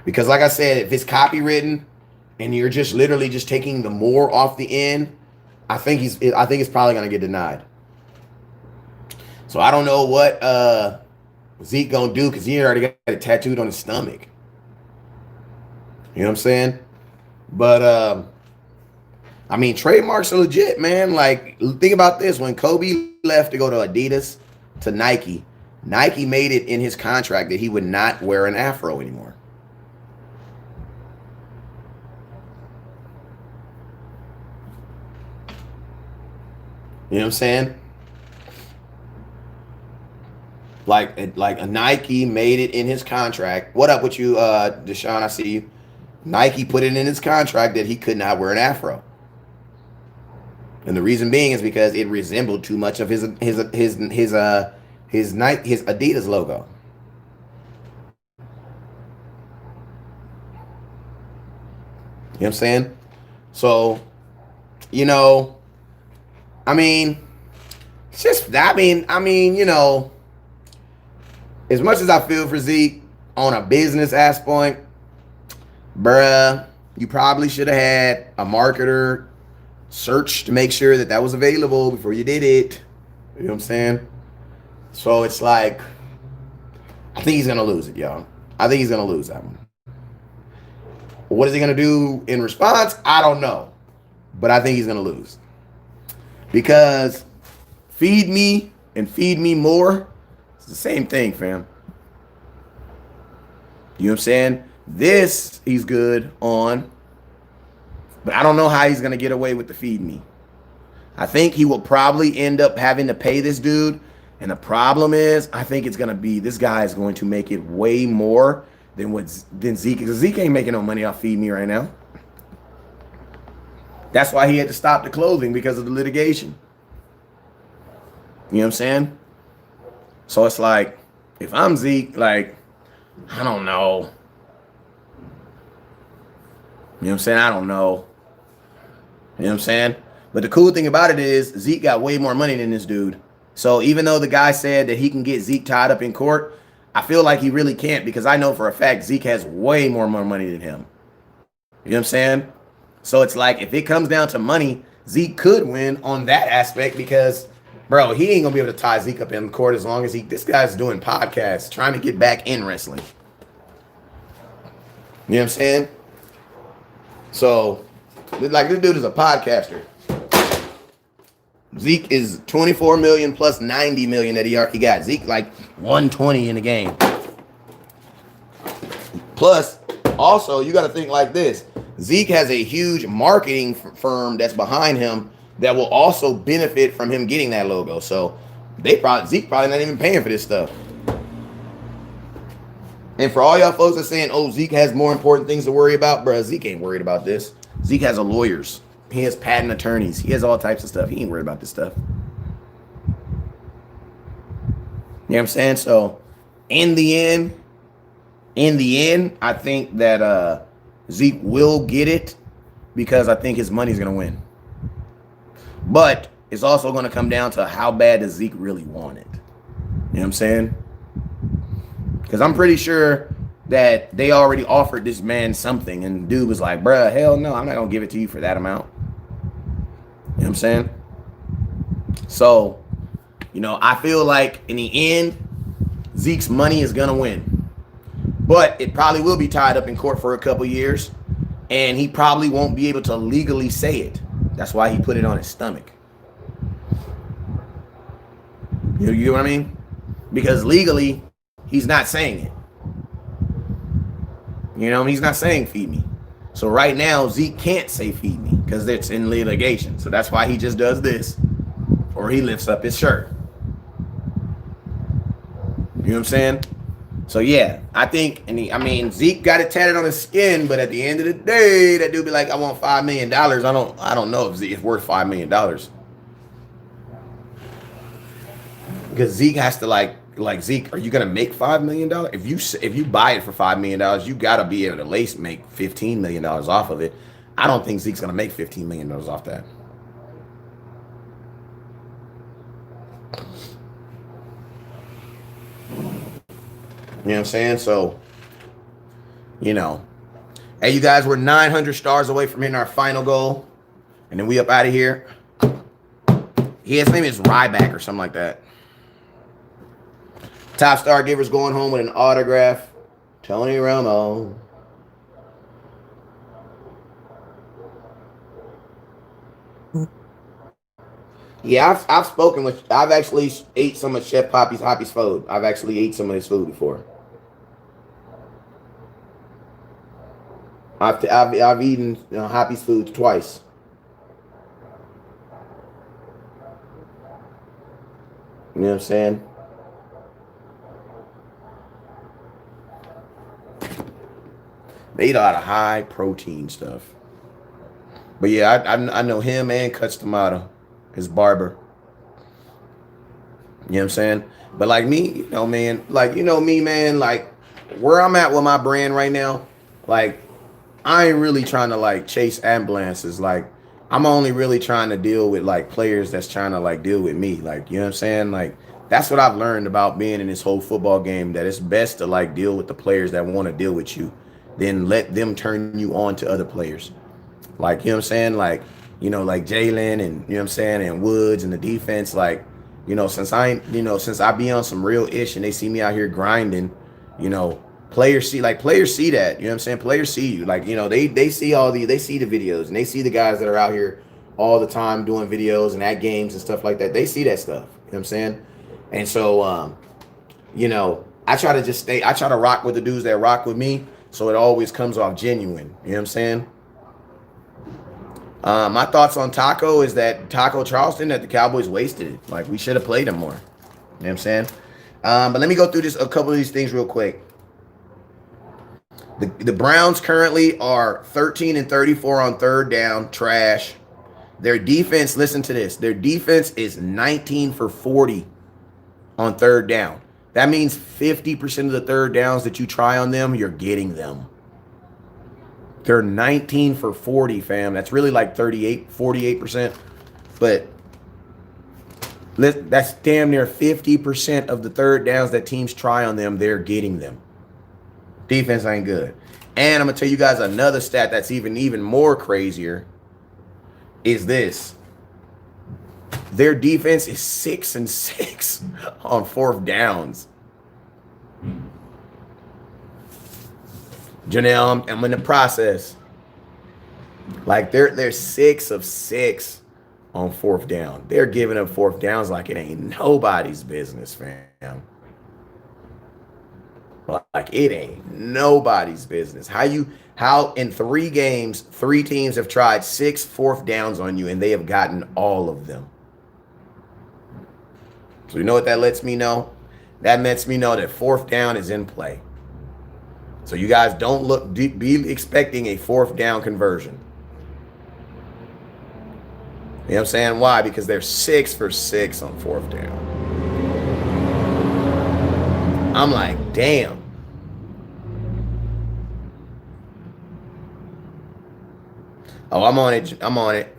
Because like I said, if it's copywritten and you're just literally just taking the more off the end, I think it's probably gonna get denied. So I don't know what Zeke gonna do, because he already got it tattooed on his stomach. You know what I'm saying? But I mean, trademarks are legit, man. Like, think about this. When Kobe left to go to Adidas to Nike, Nike made it in his contract that he would not wear an afro anymore. You know what I'm saying? Like a Nike made it in his contract. What up with you, Deshaun? I see you. Nike put it in his contract that he could not wear an afro. And the reason being is because it resembled too much of his Adidas logo. You know what I'm saying? So, you know, I mean, it's just, I mean, you know, as much as I feel for Zeke on a business aspect, bruh, you probably should have had a marketer search to make sure that that was available before you did it. You know what I'm saying? So it's like, I think he's going to lose it, y'all. I think he's going to lose that one. What is he going to do in response? I don't know. But I think he's going to lose. Because feed me and feed me more, it's the same thing, fam. You know what I'm saying? This he's good on. But I don't know how he's going to get away with the feed me. I think he will probably end up having to pay this dude. And the problem is, I think it's going to be, this guy is going to make it way more than Zeke. Because Zeke ain't making no money off feed me right now. That's why he had to stop the clothing, because of the litigation. You know what I'm saying? So it's like, if I'm Zeke, like, I don't know. You know what I'm saying? I don't know. You know what I'm saying? But the cool thing about it is Zeke got way more money than this dude. So even though the guy said that he can get Zeke tied up in court, I feel like he really can't, because I know for a fact Zeke has way more money than him. You know what I'm saying? So it's like, if it comes down to money, Zeke could win on that aspect, because, bro, he ain't going to be able to tie Zeke up in court as long as this guy's doing podcasts, trying to get back in wrestling. You know what I'm saying? So, like, this dude is a podcaster. Zeke is 24 million plus 90 million that he already got. Zeke like 120 in the game. Plus, also, you got to think like this. Zeke has a huge marketing firm that's behind him that will also benefit from him getting that logo. So Zeke probably not even paying for this stuff. And for all y'all folks that saying, oh, Zeke has more important things to worry about, bro, Zeke ain't worried about this. Zeke has lawyers. He has patent attorneys. He has all types of stuff. He ain't worried about this stuff. You know what I'm saying? So in the end, I think that Zeke will get it, because I think his money's going to win. But it's also going to come down to how bad does Zeke really want it. You know what I'm saying? Because I'm pretty sure that they already offered this man something, and dude was like, bruh, hell no, I'm not going to give it to you for that amount. You know what I'm saying? So, you know, I feel like in the end, Zeke's money is going to win. But it probably will be tied up in court for a couple years, and he probably won't be able to legally say it. That's why he put it on his stomach. You know what I mean? Because legally, he's not saying it. You know, he's not saying feed me. So right now, Zeke can't say feed me because it's in litigation. So that's why he just does this, or he lifts up his shirt. You know what I'm saying? So yeah, I think, Zeke got it tatted on his skin, but at the end of the day, that dude be like, I want $5 million. I don't know if Zeke is worth $5 million. Because Zeke has to like Zeke, are you gonna make $5 million? If you buy it for $5 million, you gotta be able to at least make $15 million off of it. I don't think Zeke's gonna make $15 million off that. You know what I'm saying? So, you know, hey, you guys, we're 900 stars away from hitting our final goal, and then we up out of here. His name is Ryback or something like that. Top star givers going home with an autograph. Tony Romo. Yeah, I've actually ate some of Chef Hoppy's food. I've actually ate some of his food before. I've eaten Hoppy's food twice. You know what I'm saying? They eat a lot of high protein stuff. But yeah, I know him and Cuts Tomato, his barber. You know what I'm saying? But like me, man, like me, man, like where I'm at with my brand right now, like I ain't really trying to like chase ambulances. Like I'm only really trying to deal with like players that's trying to like deal with me. Like, you know what I'm saying? Like that's what I've learned about being in this whole football game, that it's best to like deal with the players that want to deal with you, then let them turn you on to other players. Like, you know what I'm saying? Like, like Jalen and, you know what I'm saying, and Woods and the defense, like, since I be on some real ish and they see me out here grinding, players see that, you know what I'm saying? Players see you. Like, they see they see the videos and they see the guys that are out here all the time doing videos and at games and stuff like that. They see that stuff. You know what I'm saying? And so, I try to rock with the dudes that rock with me. So it always comes off genuine. You know what I'm saying? My thoughts on Taco is that Taco Charleston, that the Cowboys wasted it. Like, we should have played him more. You know what I'm saying? But let me go through a couple of these things real quick. The Browns currently are 13 and 34 on third down. Trash. Their defense, listen to this. Their defense is 19 for 40 on third down. That means 50% of the third downs that you try on them, you're getting them. They're 19 for 40, fam. That's really like 48%. But that's damn near 50% of the third downs that teams try on them, they're getting them. Defense ain't good. And I'm going to tell you guys another stat that's even more crazier is this. Their defense is 6-6 on fourth downs. Janelle, I'm in the process. Like they're 6 of 6 on fourth down. They're giving up fourth downs like it ain't nobody's business, fam. Like it ain't nobody's business. How in 3 games, 3 teams have tried 6 fourth downs on you and they have gotten all of them. So you know what that lets me know? That lets me know that fourth down is in play. So you guys don't be expecting a fourth down conversion. You know what I'm saying? Why? Because they're 6 for 6 on fourth down. I'm like, damn. Oh, I'm on it. I'm on it.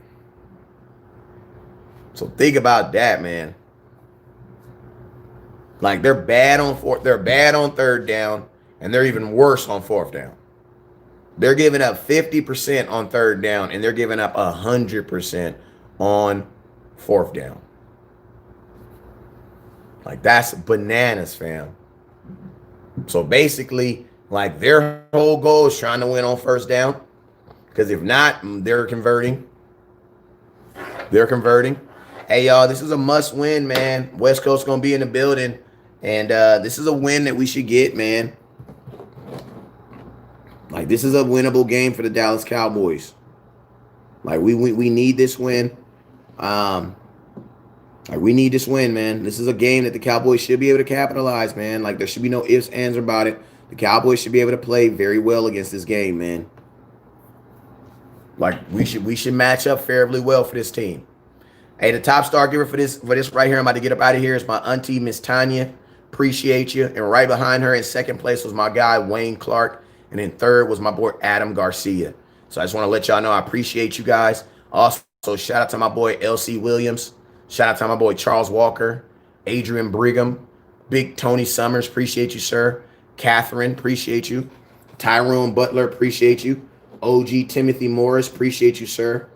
So think about that, man. Like they're bad on third down, and they're even worse on fourth down. They're giving up 50% on third down, and they're giving up 100% on fourth down. Like that's bananas, fam. So basically, like their whole goal is trying to win on first down, because if not, they're converting. They're converting. Hey, y'all, this is a must win, man. West Coast going to be in the building. And this is a win that we should get, man. Like, this is a winnable game for the Dallas Cowboys. Like, we need this win. Like, we need this win, man. This is a game that the Cowboys should be able to capitalize, man. Like, there should be no ifs, ands, about it. The Cowboys should be able to play very well against this game, man. Like, we should match up fairly well for this team. Hey, the top star giver for this right here, I'm about to get up out of here, is my auntie, Miss Tanya. Appreciate you. And right behind her in second place was my guy, Wayne Clark. And then third was my boy, Adam Garcia. So I just want to let y'all know I appreciate you guys. Also, shout out to my boy, LC Williams. Shout out to my boy, Charles Walker. Adrian Brigham. Big Tony Summers. Appreciate you, sir. Catherine. Appreciate you. Tyrone Butler. Appreciate you. OG Timothy Morris. Appreciate you, sir.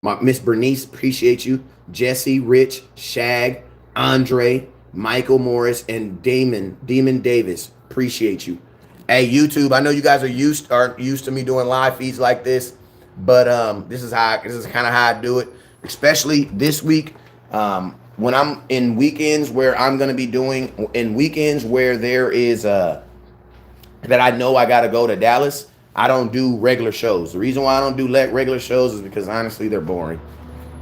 My Miss Bernice. Appreciate you. Jesse, Rich, Shag, Andre, Michael Morris, and Demon Davis. Appreciate you. Hey, YouTube, I know you guys aren't used to me doing live feeds like this, but this is kind of how I do it. Especially this week, when I'm in weekends where I'm gonna be doing weekends where there is that I know I gotta go to Dallas. I don't do regular shows. The reason why I don't do regular shows is because honestly they're boring.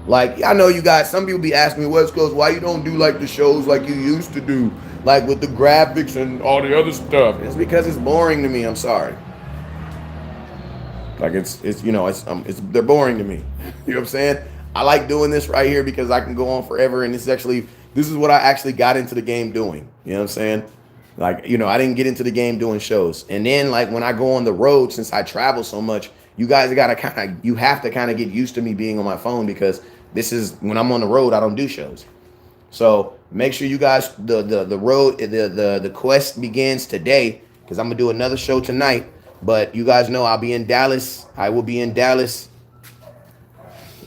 Like, I know you guys, some people be asking me, West Coast, why you don't do like the shows like you used to do, like with the graphics and all the other stuff. It's because it's boring to me. I'm sorry. Like it's they're boring to me. You know what I'm saying? I like doing this right here because I can go on forever, and this is what I actually got into the game doing. You know what I'm saying? Like, I didn't get into the game doing shows. And then like when I go on the road, since I travel so much, you guys you have to kind of get used to me being on my phone, because this is when I'm on the road, I don't do shows. So make sure you guys, the quest begins today, because I'm gonna do another show tonight. But you guys know I'll be in Dallas. I will be in Dallas.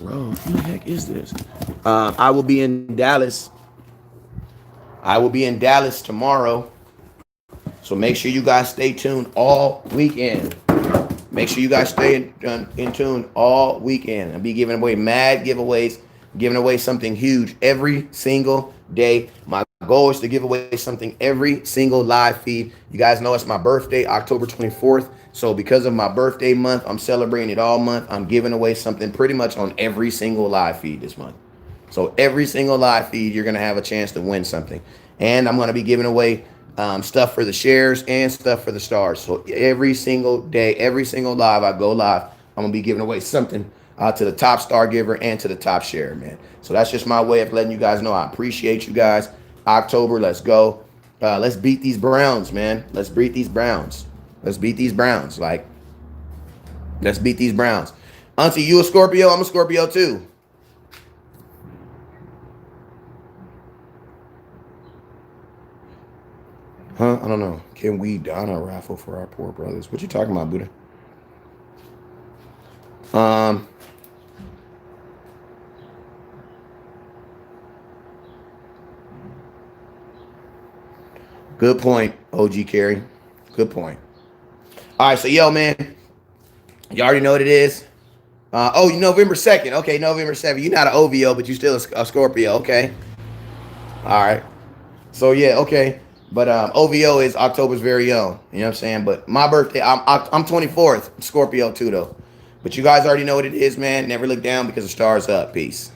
Bro, what the heck is this? I will be in Dallas. I will be in Dallas tomorrow. So make sure you guys stay tuned all weekend. Make sure you guys stay in tune all weekend. I'll be giving away mad giveaways, giving away something huge every single day. My goal is to give away something every single live feed. You guys know it's my birthday, October 24th. So because of my birthday month, I'm celebrating it all month. I'm giving away something pretty much on every single live feed this month. So every single live feed, you're going to have a chance to win something. And I'm going to be giving away stuff for the shares and stuff for the stars. So every single day, every single live I go live, I'm going to be giving away something to the top star giver and to the top share, man. So that's just my way of letting you guys know I appreciate you guys. October, let's go. Let's beat these Browns, man. Let's beat these Browns. Let's beat these Browns. Like, let's beat these Browns. Auntie, you a Scorpio? I'm a Scorpio too. Huh? I don't know. Can we don a raffle for our poor brothers? What you talking about, Buddha? Good point, OG Carey. Good point. All right, so yo, man, you already know what it is. November 2nd. Okay, November 7th. You're not an OVO, but you're still a Scorpio. Okay. All right. So yeah, okay. But OVO is October's very own. You know what I'm saying? But my birthday, I'm 24th. I'm Scorpio too, though. But you guys already know what it is, man. Never look down because the star's up. Peace.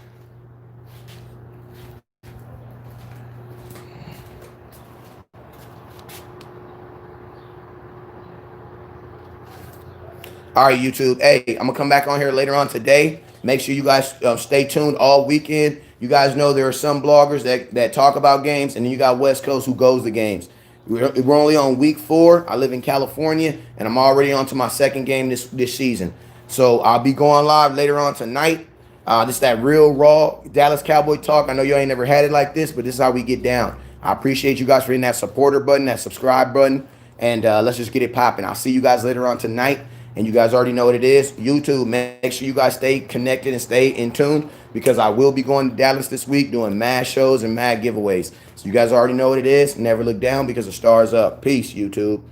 All right, YouTube. Hey, I'm going to come back on here later on today. Make sure you guys stay tuned all weekend. You guys know there are some bloggers that talk about games, and then you got West Coast who goes to games. We're only on week 4. I live in California, and I'm already on to my second game this season. So I'll be going live later on tonight. This is that real raw Dallas Cowboy talk. I know you ain't never had it like this, but this is how we get down. I appreciate you guys for hitting that supporter button, that subscribe button, and let's just get it popping. I'll see you guys later on tonight. And you guys already know what it is. YouTube, make sure you guys stay connected and stay in tune, because I will be going to Dallas this week doing mad shows and mad giveaways. So you guys already know what it is. Never look down because the star's up. Peace, YouTube.